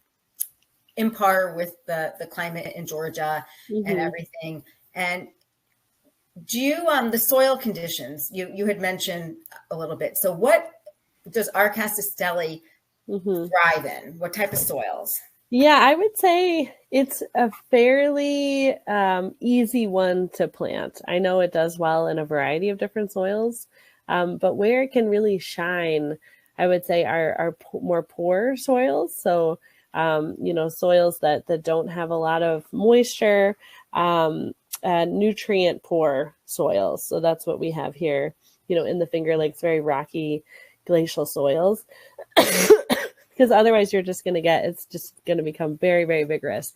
in par with the climate in Georgia and everything. And do you, the soil conditions, you had mentioned a little bit. So what does Rkatsiteli thrive in? What type of soils? Yeah, I would say it's a fairly easy one to plant. I know it does well in a variety of different soils, but where it can really shine, I would say are more poor soils. So, you know, soils that don't have a lot of moisture, nutrient poor soils. So that's what we have here, you know, in the Finger Lakes, very rocky glacial soils. Because otherwise it's just going to become very, very vigorous.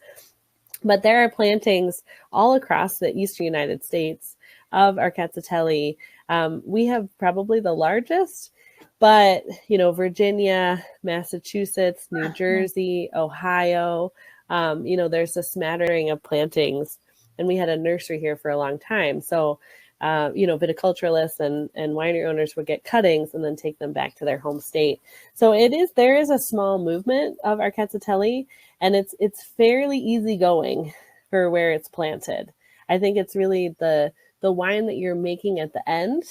But there are plantings all across the eastern United States of Rkatsiteli. We have probably the largest, but, you know, Virginia, Massachusetts, New Jersey, Ohio, you know, there's a smattering of plantings. And we had a nursery here for a long time. So, you know, viticulturalists and winery owners would get cuttings and then take them back to their home state. So there is a small movement of Rkatsiteli, and it's fairly easy going for where it's planted. I think it's really the the wine that you're making at the end,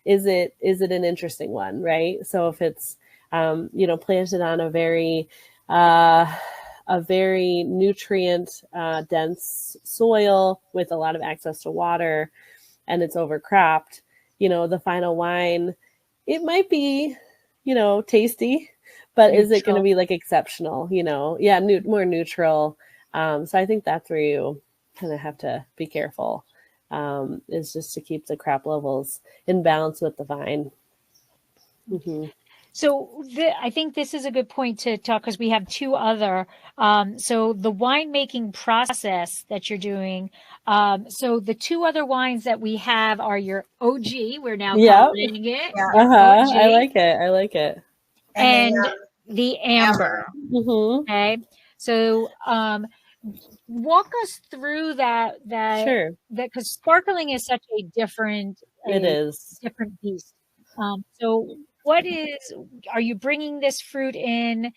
is it an interesting one, right? So if it's planted on a very nutrient dense soil with a lot of access to water, and it's overcropped, the final wine, it might be, tasty, but neutral. Is it going to be like exceptional? More neutral. So I think that's where you kind of have to be careful, is just to keep the crop levels in balance with the vine. Mm-hmm. So I think this is a good point to talk, because we have two other. So the winemaking process that you're doing. So the two other wines that we have are your OG. We're now calling it. Yeah. OG, I like it. And the amber. Mm-hmm. Okay. So walk us through that. Sure. That, because sparkling is such a different beast. So are you bringing this fruit in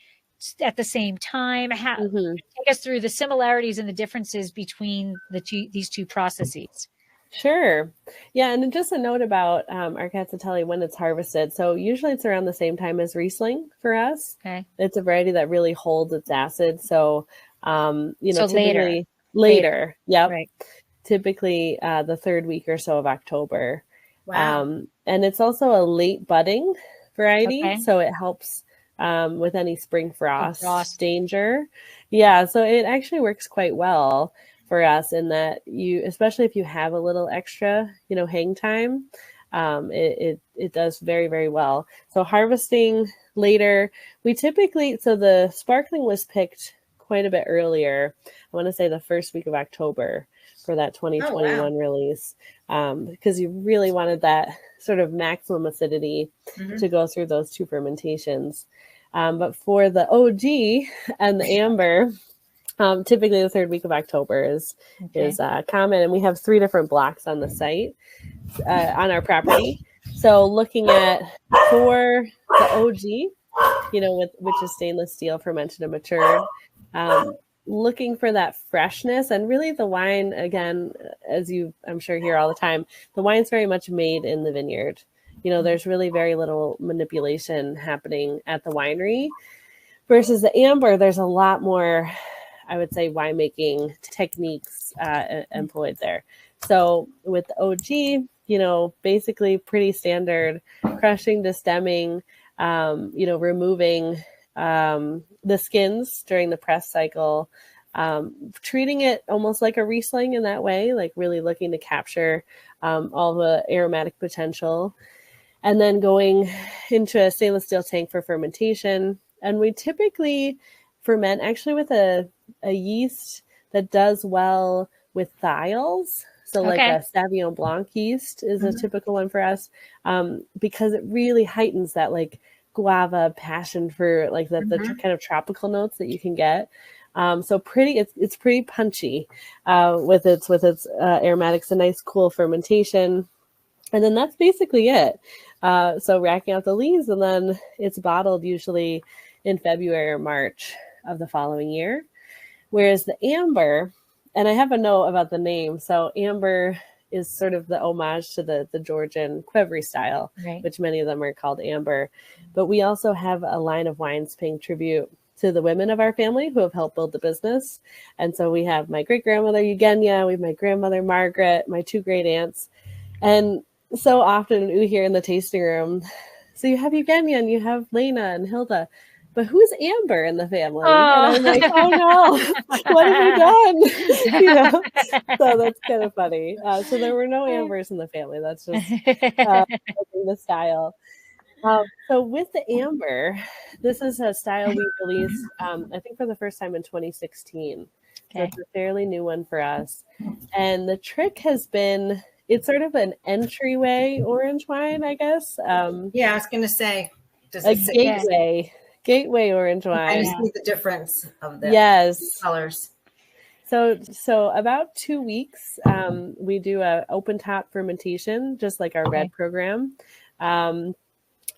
at the same time? Take us through the similarities and the differences between these two processes. Sure. Yeah. And just a note about Rkatsiteli when it's harvested. So usually it's around the same time as Riesling for us. Okay. It's a variety that really holds its acid. So, typically later. Yep. Right. Typically the third week or so of October. Wow. And it's also a late budding variety. Okay. So it helps with any spring frost danger. Yeah. So it actually works quite well for us in that especially if you have a little extra, hang time, it does very, very well. So harvesting later, so the sparkling was picked quite a bit earlier. I want to say the first week of October for that 2021 release, because you really wanted that sort of maximum acidity to go through those two fermentations. But for the OG and the amber, typically the third week of October is common, and we have 3 different blocks on the site on our property. So looking at for the OG, which is stainless steel fermented and matured, looking for that freshness, and really the wine, again, as I'm sure hear all the time, the wine's very much made in the vineyard. There's really very little manipulation happening at the winery, versus the amber, there's a lot more, I would say, winemaking techniques employed there. So with the OG, basically pretty standard crushing to stemming, removing the skins during the press cycle, treating it almost like a Riesling in that way, like really looking to capture all the aromatic potential, and then going into a stainless steel tank for fermentation. And we typically ferment actually with a yeast that does well with thiols. So like a Sauvignon Blanc yeast is a typical one for us, because it really heightens that like guava, passion fruit, like the kind of tropical notes that you can get. So it's pretty punchy with its aromatics, a nice cool fermentation. And then that's basically it. So racking out the leaves, and then it's bottled usually in February or March of the following year. Whereas the amber, and I have a note about the name. So amber is sort of the homage to the Georgian Quievre style, which many of them are called amber. But we also have a line of wines paying tribute to the women of our family who have helped build the business. And so we have my great-grandmother Eugenia, we have my grandmother Margaret, my 2 great aunts. And so often we hear in the tasting room, so you have Eugenia and you have Lena and Hilda, but who's Amber in the family? Oh. And I'm like, oh no, what have we done? So that's kind of funny. So there were no Ambers in the family. That's just the style. So with the amber, this is a style we released, I think for the first time in 2016. So it's a fairly new one for us. And the trick has been, it's sort of an entryway orange wine, I guess. I was going to say. Gateway orange wine. I see the difference of the colors. So about 2 weeks, we do a open top fermentation, just like our red program,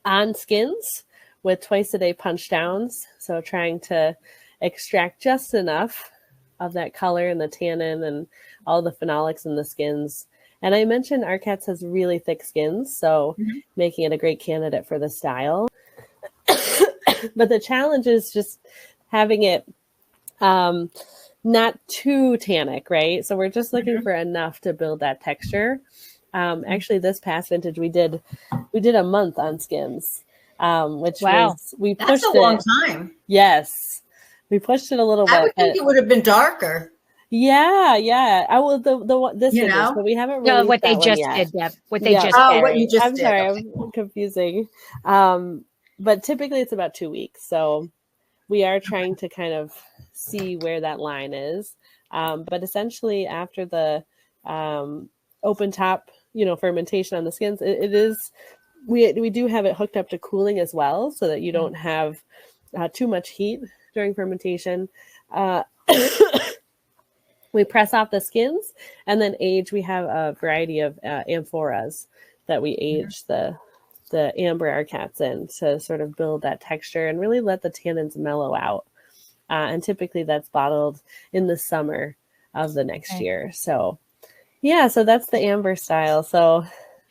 on skins with twice a day punch downs. So trying to extract just enough of that color and the tannin and all the phenolics in the skins. And I mentioned Rkats has really thick skins, so making it a great candidate for the style. But the challenge is just having it not too tannic, right? So we're just looking for enough to build that texture. Actually, this past vintage, we did a month on skins, which was, we pushed That's a long time. Yes, we pushed it a little bit. I would think it would have been darker. Yeah. I will this You vintage, know? but we haven't No, released what they that one just yet. did, Deb. What they just did. Oh, what you just I'm did. sorry, Okay. I'm confusing. But typically it's about 2 weeks. So we are trying to kind of see where that line is. But essentially after the open top, fermentation on the skins, it is, we do have it hooked up to cooling as well, so that you don't have too much heat during fermentation. We press off the skins and then age. We have a variety of amphoras that we age the amber Rkats in to sort of build that texture and really let the tannins mellow out. And typically that's bottled in the summer of the next year. So yeah, so that's the amber style. So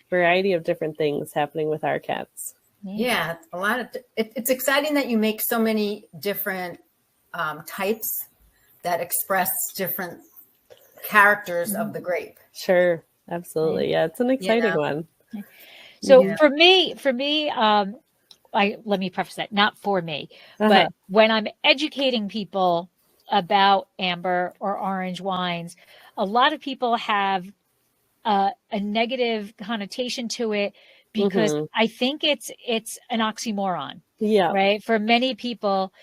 variety of different things happening with Rkats. Yeah, a lot of it's exciting that you make so many different types that express different characters of the grape. Sure, absolutely. Yeah, it's an exciting one. So for me, let me preface that, not for me, but when I'm educating people about amber or orange wines, a lot of people have a negative connotation to it because I think it's an oxymoron. Yeah. Right. For many people,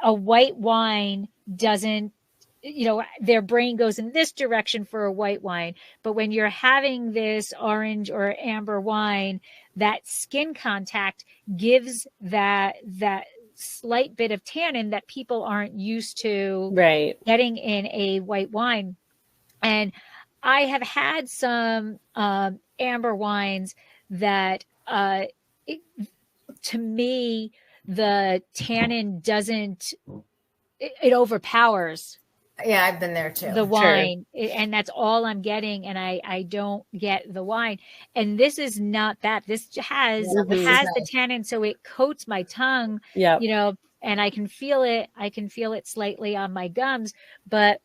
a white wine doesn't, their brain goes in this direction for a white wine. But when you're having this orange or amber wine, that skin contact gives that slight bit of tannin that people aren't used to getting in a white wine. And I have had some amber wines that to me, the tannin doesn't, it overpowers. Yeah, I've been there too. The wine, and that's all I'm getting, and I don't get the wine. And this is not that. This has the tannin, so it coats my tongue. And I can feel it. I can feel it slightly on my gums, but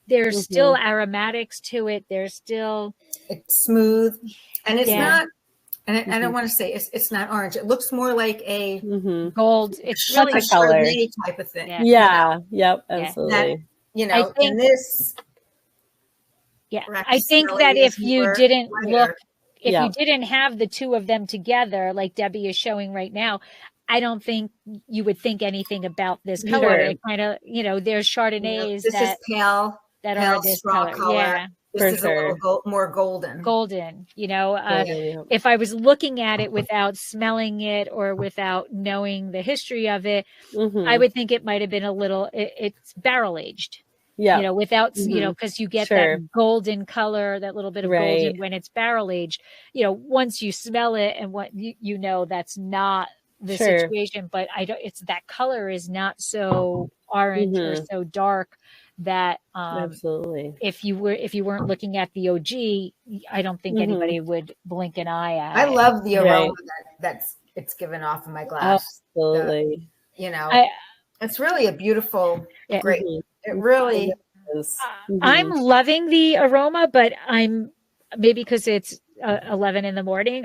there's still aromatics to it. There's still, it's smooth, and it's not. And I don't want to say it's not orange. It looks more like a gold. It's really a Chardonnay type of thing. Yeah. Yep. Absolutely. That, I think, in this. Yeah. I think that if you didn't look, if you didn't have the two of them together, like Debbie is showing right now, I don't think you would think anything about this color. It kind of, there's Chardonnays this is pale are this color. Yeah. This is a little more golden. If I was looking at it without smelling it or without knowing the history of it, I would think it might have been a little, it's barrel aged. Yeah. Without, because you get that golden color, that little bit of golden when it's barrel aged. Once you smell it and what that's not the situation, but it's that color is not so orange or so dark that absolutely, if you weren't looking at the OG, I don't think anybody would blink an eye at it. I love the aroma that's it's given off in my glass. Absolutely. It's really a beautiful grape. It really is. I'm loving the aroma, but I'm maybe because it's 11 in the morning.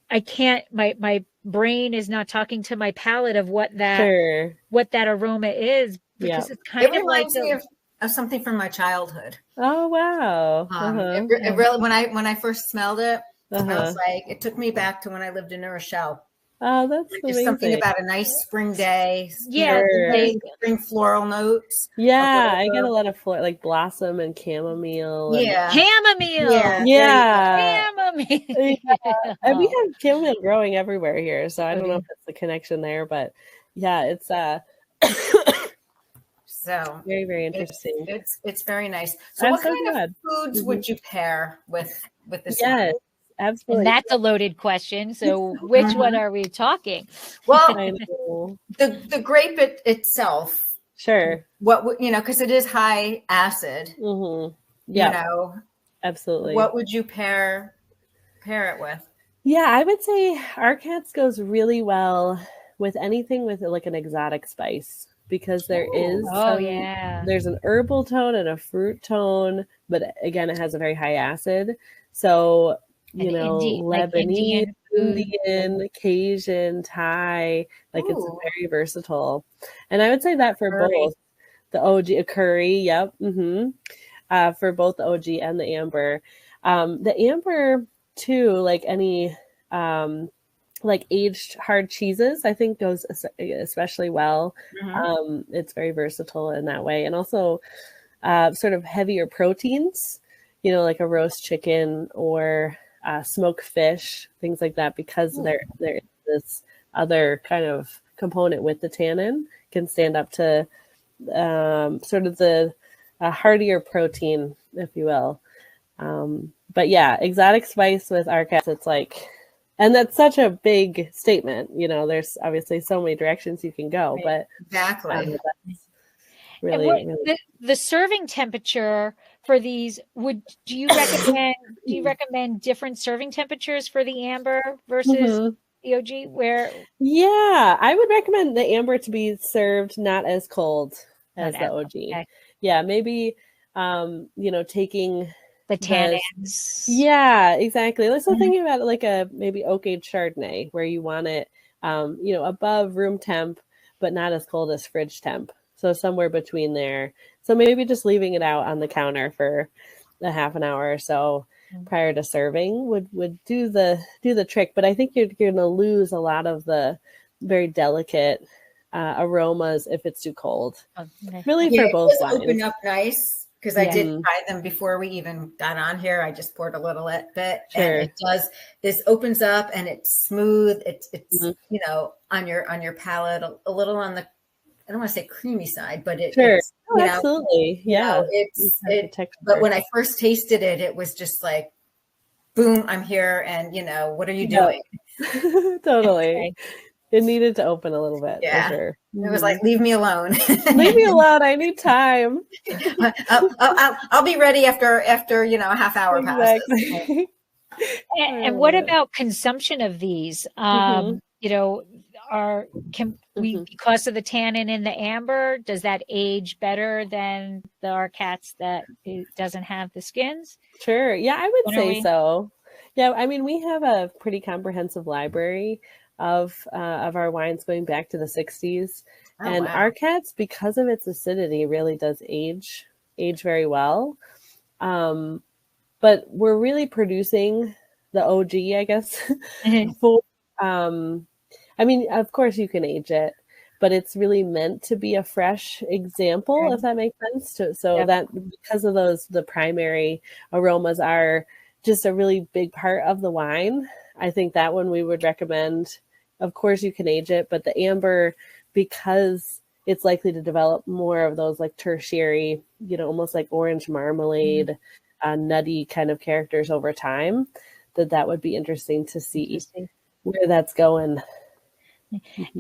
I can't, my brain is not talking to my palate of what that aroma is, because it's kind of like me of something from my childhood. Oh, wow. It really, when I first smelled it, I was like, it took me back to when I lived in New Rochelle. Oh, that's amazing. There's something about a nice spring day. Spring floral notes. Yeah, I get a lot of like blossom and chamomile. Chamomile. Chamomile. And we have chamomile growing everywhere here, so I don't know if it's the connection there, but it's so very, very interesting. It's very nice. So what kind of foods would you pair with this? Yes. Absolutely. And that's a loaded question. So which one are we talking? Well, the grape itself. Sure. What, because it is high acid. Yeah. Absolutely. What would you pair it with? Yeah, I would say Rkats goes really well with anything with like an exotic spice, because there is there's an herbal tone and a fruit tone, but again, it has a very high acid. So, Lebanese, Indian, Cajun, Thai, like it's very versatile. And I would say that for both the OG, a curry, yep, for both the OG and the amber. The amber too, like any like aged hard cheeses, I think goes especially well. It's very versatile in that way, and also sort of heavier proteins, like a roast chicken or smoked fish, things like that, because there is this other kind of component with the tannin, can stand up to sort of the heartier protein, if you will. But yeah, exotic spice with Rkats, it's like, and that's such a big statement. There's obviously so many directions you can go, but exactly. Really, the serving temperature for these, do you recommend different serving temperatures for the amber versus the OG? Yeah, I would recommend the amber to be served not as cold as the OG. Okay. Yeah, maybe taking the tannins. Yeah, exactly. So thinking about it like a maybe oak-aged Chardonnay, where you want it above room temp, but not as cold as fridge temp. So somewhere between there. So maybe just leaving it out on the counter for a half an hour or so prior to serving would do the trick. But I think you're going to lose a lot of the very delicate aromas if it's too cold. Really, for both wines. Open up nice. Because I did try them before we even got on here. I just poured a little bit, and this opens up and it's smooth. It's on your palate, a little on the, I don't want to say creamy side, but it's absolutely, but when I first tasted it, it was just like, boom, I'm here, and what are you doing? Totally. It needed to open a little bit, for sure. It was like, leave me alone. Leave me alone. I need time. I'll be ready after a half hour passes. And what about consumption of these? Can we, because of the tannin in the amber, does that age better than the Rkats that it doesn't have the skins? Sure. Yeah, I would say so. Yeah, I mean, we have a pretty comprehensive library of our wines going back to the 60s. And Rkats, because of its acidity, really does age very well. But we're really producing the OG, I guess. For, I mean, of course you can age it, but it's really meant to be a fresh example, if that makes sense. That because of the primary aromas are just a really big part of the wine. I think that one we would recommend. Of course you can age it, but the amber, because it's likely to develop more of those like tertiary, almost like orange marmalade, nutty kind of characters over time, that would be interesting to see where that's going.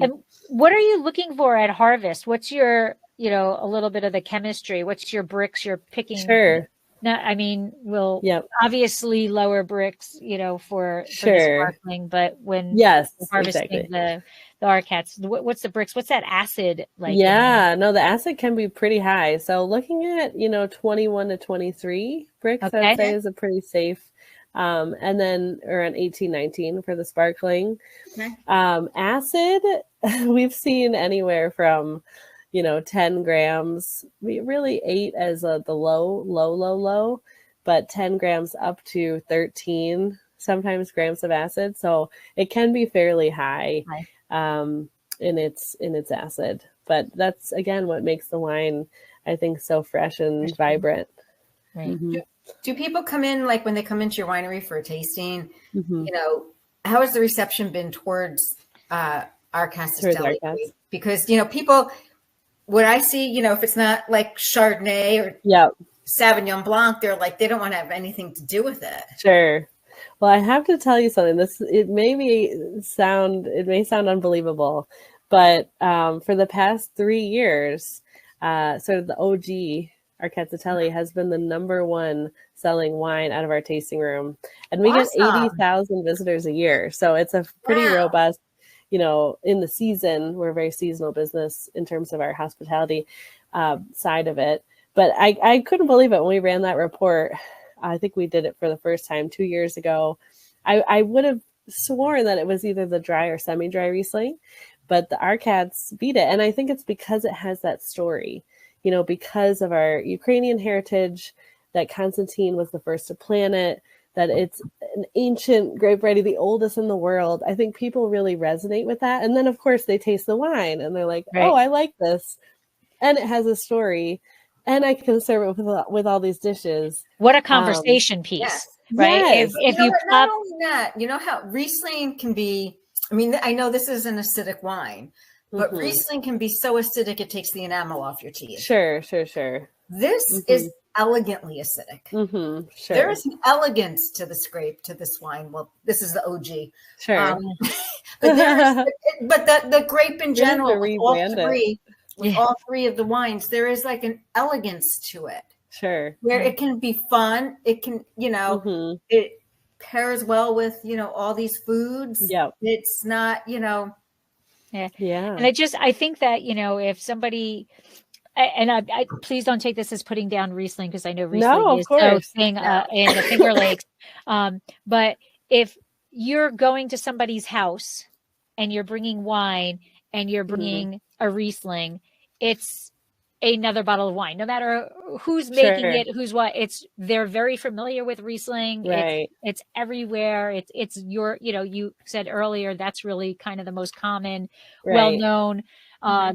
And what are you looking for at harvest? What's your, a little bit of the chemistry? What's your bricks you're picking? Sure. No, I mean, obviously lower bricks, for the sparkling, but when harvesting the Rkats, what's the bricks? What's that acid like? Yeah, no, the acid can be pretty high. So looking at, 21 to 23 bricks, I'd say is a pretty safe. And then around 18, 19 for the sparkling. Acid, we've seen anywhere from 10 grams, really 8 as the low, but 10 grams up to 13 sometimes grams of acid. So it can be fairly high in its acid. But that's, again, what makes the wine, I think, so fresh and vibrant. Right. Do people come in, like when they come into your winery for a tasting, how has the reception been towards Rkatsiteli? Because, people... What I see, if it's not like Chardonnay or Sauvignon Blanc, they're like, they don't want to have anything to do with it. Sure. Well, I have to tell you something. It may sound unbelievable, but for the past 3 years, sort of the OG Rkatsiteli has been the #1 selling wine out of our tasting room. And we get Awesome. 80,000 visitors a year. So it's a pretty robust, in the season. We're a very seasonal business in terms of our hospitality side of it. But I couldn't believe it when we ran that report. I think we did it for the first time 2 years ago. I would have sworn that it was either the dry or semi-dry Riesling, but the Rkats beat it. And I think it's because it has that story, because of our Ukrainian heritage, that Konstantin was the first to plant it, that it's an ancient grape variety, the oldest in the world. I think people really resonate with that. And then, of course, they taste the wine and they're like, oh, I like this. And it has a story. And I can serve it with all these dishes. What a conversation piece, yes. right? Yes. If you not only that, you know how Riesling can be, I know this is an acidic wine, but Riesling can be so acidic it takes the enamel off your teeth. Sure. This is elegantly acidic. Sure. There is an elegance to this grape, to this wine. Well, this is the OG. Sure. But the grape in general, with all three of the wines, there is like an elegance to it. Sure. Where it can be fun. It can, it pairs well with, all these foods. Yeah. It's not, Yeah. And I think that, if somebody, and I please don't take this as putting down Riesling, because I know Riesling is so thing in the Finger Lakes. But if you're going to somebody's house and you're bringing wine and you're bringing a Riesling, it's another bottle of wine, no matter who's making it, who's what. They're very familiar with Riesling. Right. It's everywhere. It's your, you said earlier, that's really kind of the most common, well-known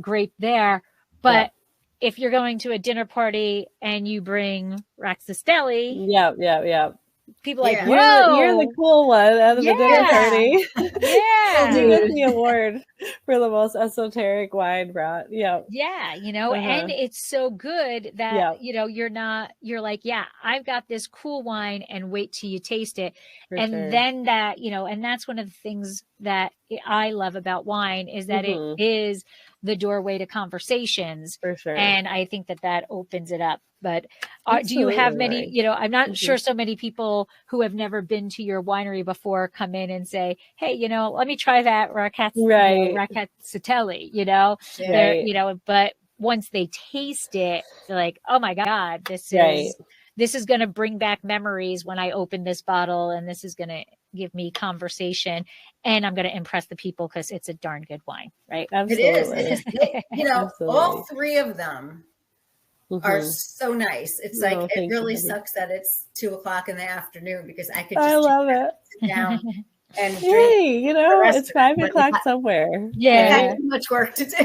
grape there. But if you're going to a dinner party and you bring Rkatsiteli, people are like, whoa, you're the cool one out of the dinner party. You get the award for the most esoteric wine brought. And it's so good that you're like, I've got this cool wine, and wait till you taste it. Then that, and that's one of the things that I love about wine, is that it is the doorway to conversations. For sure. And I think that opens it up. But do you have many, I'm not sure so many people who have never been to your winery before come in and say, hey, let me try that Rkatsiteli, but once they taste it, they're like, oh my God, this is going to bring back memories when I open this bottle, and this is going to give me conversation, and I'm going to impress the people because it's a darn good wine, right? Absolutely. It is. All three of them are so nice. It's like, it really sucks that it's 2:00 in the afternoon, because I could just sit down and drink. It's 5:00 somewhere. I have too much work to do.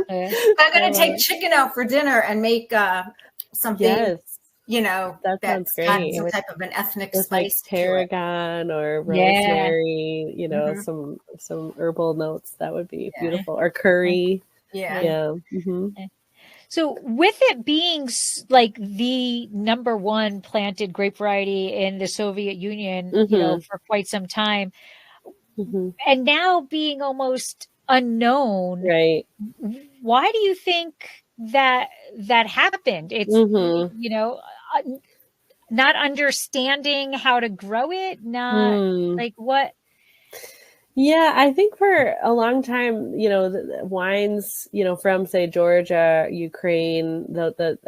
I'm going to take chicken out for dinner and make something, that that's got some type of an ethnic spice, like tarragon or rosemary, some herbal notes. That would be beautiful. Or curry. So with it being like the #1 planted grape variety in the Soviet Union, for quite some time, and now being almost unknown, right? Why do you think that happened? It's, not understanding how to grow it, like what? Yeah, I think for a long time, the wines, from say Georgia, Ukraine, that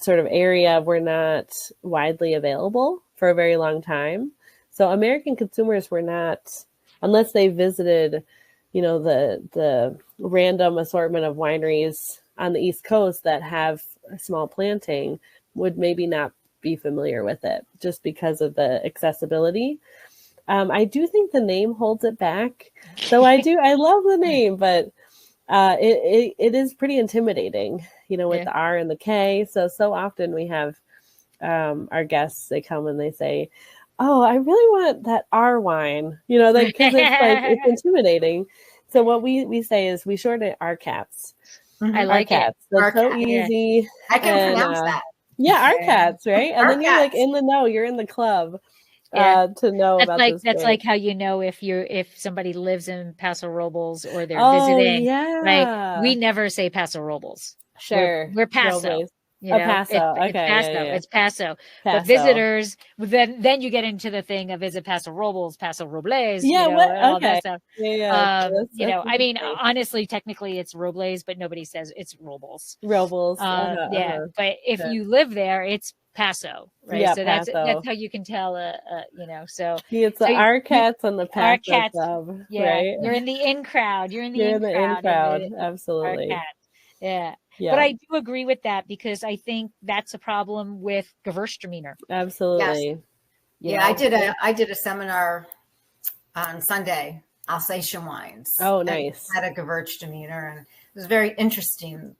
sort of area were not widely available for a very long time. So American consumers were not, unless they visited, the random assortment of wineries on the East Coast that have a small planting, would maybe not be familiar with it, just because of the accessibility. I do think the name holds it back. So I love the name, but it is pretty intimidating, with the R and the K. So often we have our guests, they come and they say, oh, I really want that R wine, because it's intimidating. So what we say is we shorten it Rkats. I like Rkats. That's so easy. I can pronounce that. Yeah, Rkats, right? And then you're like in the know, you're in the club. To know that's about like this that's grape. like how if somebody lives in Paso Robles or they're visiting, right? We never say Paso Robles. Sure. We're Paso. Robles. You know, Paso. Okay. it's Paso. Yeah. It's Paso. Paso. But visitors, then you get into the thing of, is it Paso Robles, Paso Robles, Yeah, you know, and all that stuff. Yeah. You know, I mean, honestly, technically it's Robles, but nobody says it's Robles. Robles. Yeah. But if you live there, it's Paso, right? Yeah, so that's how you can tell, you know, so it's the Rkats and the Paso Rkats, club, yeah, right? you're in the in crowd. You're in the in crowd. Absolutely. Yeah. But I do agree with that, because I think that's a problem with Gewürztraminer. Absolutely. Yes. I did a seminar on Sunday, Alsatian wines. Oh, nice. Had a Gewürztraminer, and it was very interesting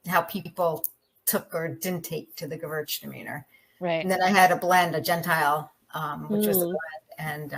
how people took or didn't take to the Gewürztraminer. Right. And then I had a blend, a Gentile, which was a blend,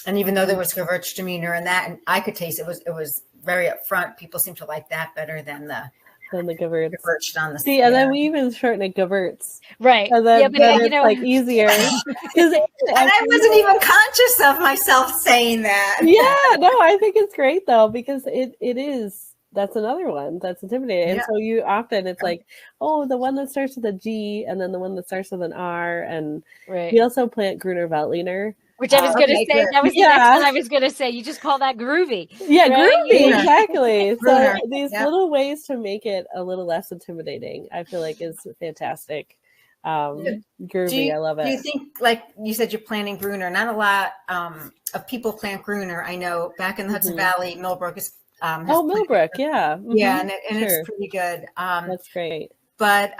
and even though there was Gewürztraminer in that, and I could taste it was very upfront. People seem to like that better than the Gewürz. On the and then we even shorten it Gewürz. Right. And then, but it's like easier. And I wasn't even conscious of myself saying that. Yeah, no, I think it's great though, because it is. That's another one that's intimidating. And so you often, it's like, oh, the one that starts with a G and then the one that starts with an R. And we also plant Gruner Veltliner. Which I was going to say, good. That was the next one I was going to say. You just call that groovy. Yeah, groovy, exactly. So these little ways to make it a little less intimidating, I feel like is fantastic. Groovy, I love it. Do you think, like you said, you're planting Gruner? Not a lot of people plant Gruner. I know back in the Hudson Valley, Millbrook is Millbrook, yeah. Yeah, and it's pretty good. That's great. But,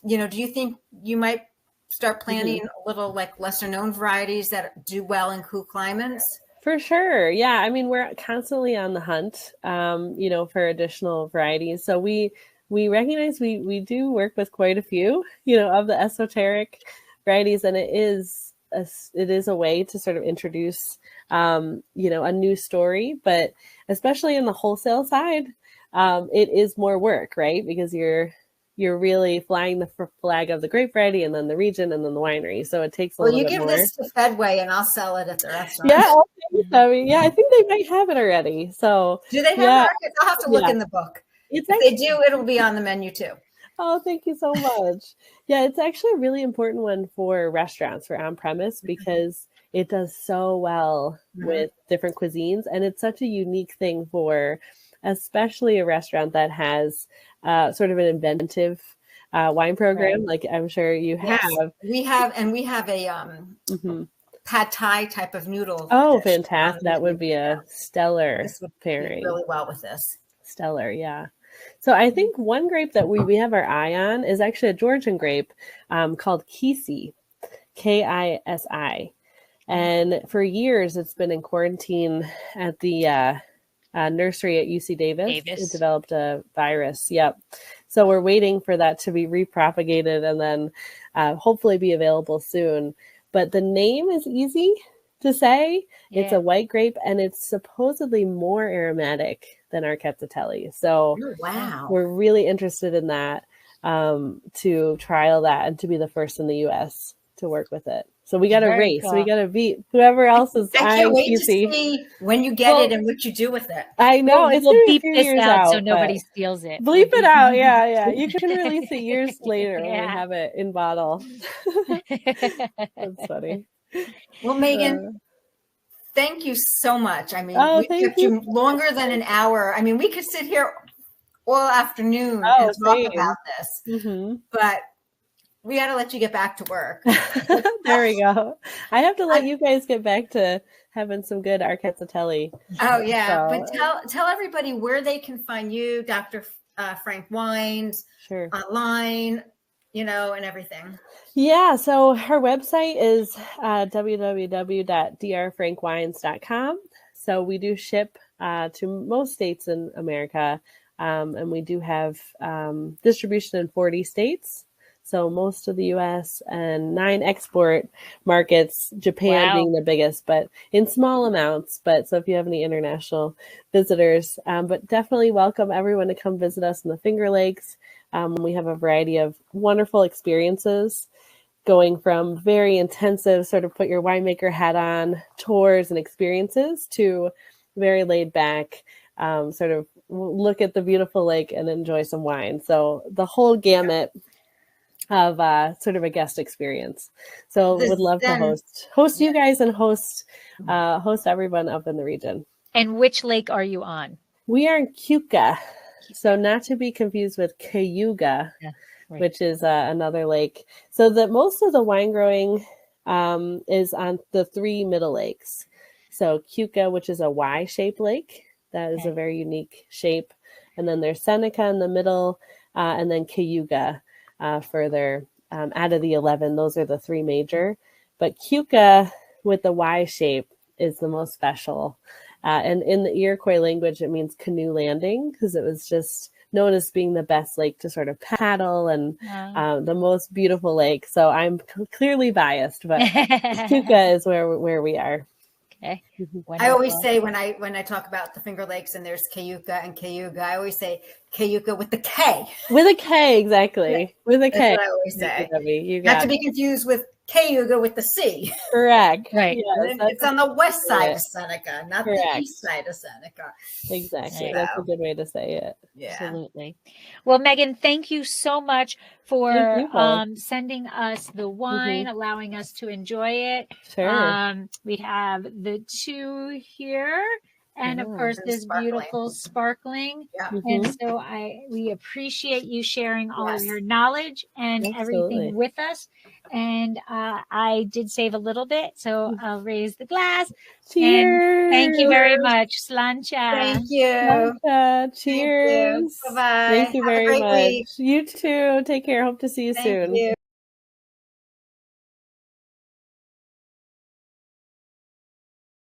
you know, do you think you might start planting a little like lesser known varieties that do well in cool climates? For sure. Yeah. I mean, we're constantly on the hunt, you know, for additional varieties. So we recognize we do work with quite a few, you know, of the esoteric varieties, and it is a way to sort of introduce, you know, a new story, but especially in the wholesale side, it is more work, right? Because you're really flying the flag of the grape variety and then the region and then the winery. So it takes a little bit more. Well, you give this to Fedway and I'll sell it at the restaurant. Yeah. I mean, I think they might have it already. So do they have markets? I'll have to look in the book. If they do, it'll be on the menu too. Oh, thank you so much. Yeah, it's actually a really important one for restaurants, for on-premise, because it does so well with different cuisines. And it's such a unique thing for especially a restaurant that has sort of an inventive wine program, like I'm sure you have. Yes, we have a pad thai type of noodle. Oh, fantastic. That would be a stellar pairing. Really well with this. Stellar, yeah. So I think one grape that we have our eye on is actually a Georgian grape called Kisi, Kisi. And for years, it's been in quarantine at the nursery at UC Davis. It developed a virus. Yep. So we're waiting for that to be repropagated and then hopefully be available soon. But the name is easy to say. Yeah. It's a white grape, and it's supposedly more aromatic than Rkatsiteli. So we're really interested in that, to trial that and to be the first in the U.S. to work with it. So we got to race. Cool. We got to beat whoever else is. I can't wait to see when you get it and what you do with it. I know. We'll beep this out so nobody steals it. Bleep it out. Yeah. You can release it years later when we have it in bottle. That's funny. Well, Meaghan, thank you so much. I mean, we kept you longer than an hour. I mean, we could sit here all afternoon and talk about this, but we got to let you get back to work. There we go. I have to let you guys get back to having some good Rkatsiteli. Oh, yeah. So, but tell everybody where they can find you, Dr. Frank Wines, online, you know, and everything. Yeah. So her website is www.drfrankwines.com. So we do ship to most states in America. And we do have distribution in 40 states. So most of the U.S. and 9 export markets, Japan being the biggest, but in small amounts. But so if you have any international visitors, but definitely welcome everyone to come visit us in the Finger Lakes. We have a variety of wonderful experiences, going from very intensive sort of put your winemaker hat on tours and experiences to very laid back, sort of look at the beautiful lake and enjoy some wine. So the whole gamut of sort of a guest experience. So would love to host you guys and host everyone up in the region. And which lake are you on? We are in Keuka. So not to be confused with Cayuga, which is another lake. So that most of the wine growing is on the 3 middle lakes. So Keuka, which is a Y-shaped lake. That is a very unique shape. And then there's Seneca in the middle, and then Cayuga further out of the 11. Those are the 3 major. But Keuka with the Y shape is the most special. And in the Iroquois language, it means canoe landing, because it was just known as being the best lake to sort of paddle and the most beautiful lake. So I'm clearly biased, but Keuka is where we are. Okay. I always say when I talk about the Finger Lakes and there's Cayuga and Cayuga, I always say Cayuga with the K. With a K, exactly. Yeah. With a K. That's what I always say. You got Not to be confused with Cayuga with the C. Correct. Right. Yes, it's on the west side of Seneca, not the east side of Seneca. Exactly. So, that's a good way to say it. Yeah. Absolutely. Well, Meaghan, thank you so much for sending us the wine, allowing us to enjoy it. Sure. We have the 2 here. And of course, this beautiful sparkling. Yeah. And so we appreciate you sharing all of your knowledge and everything with us. And I did save a little bit, so I'll raise the glass. Cheers. And thank you very much. Slancha. Thank you. Slancha. Cheers. Bye-bye. Thank you very much. Week. You too. Take care. Hope to see you soon. You.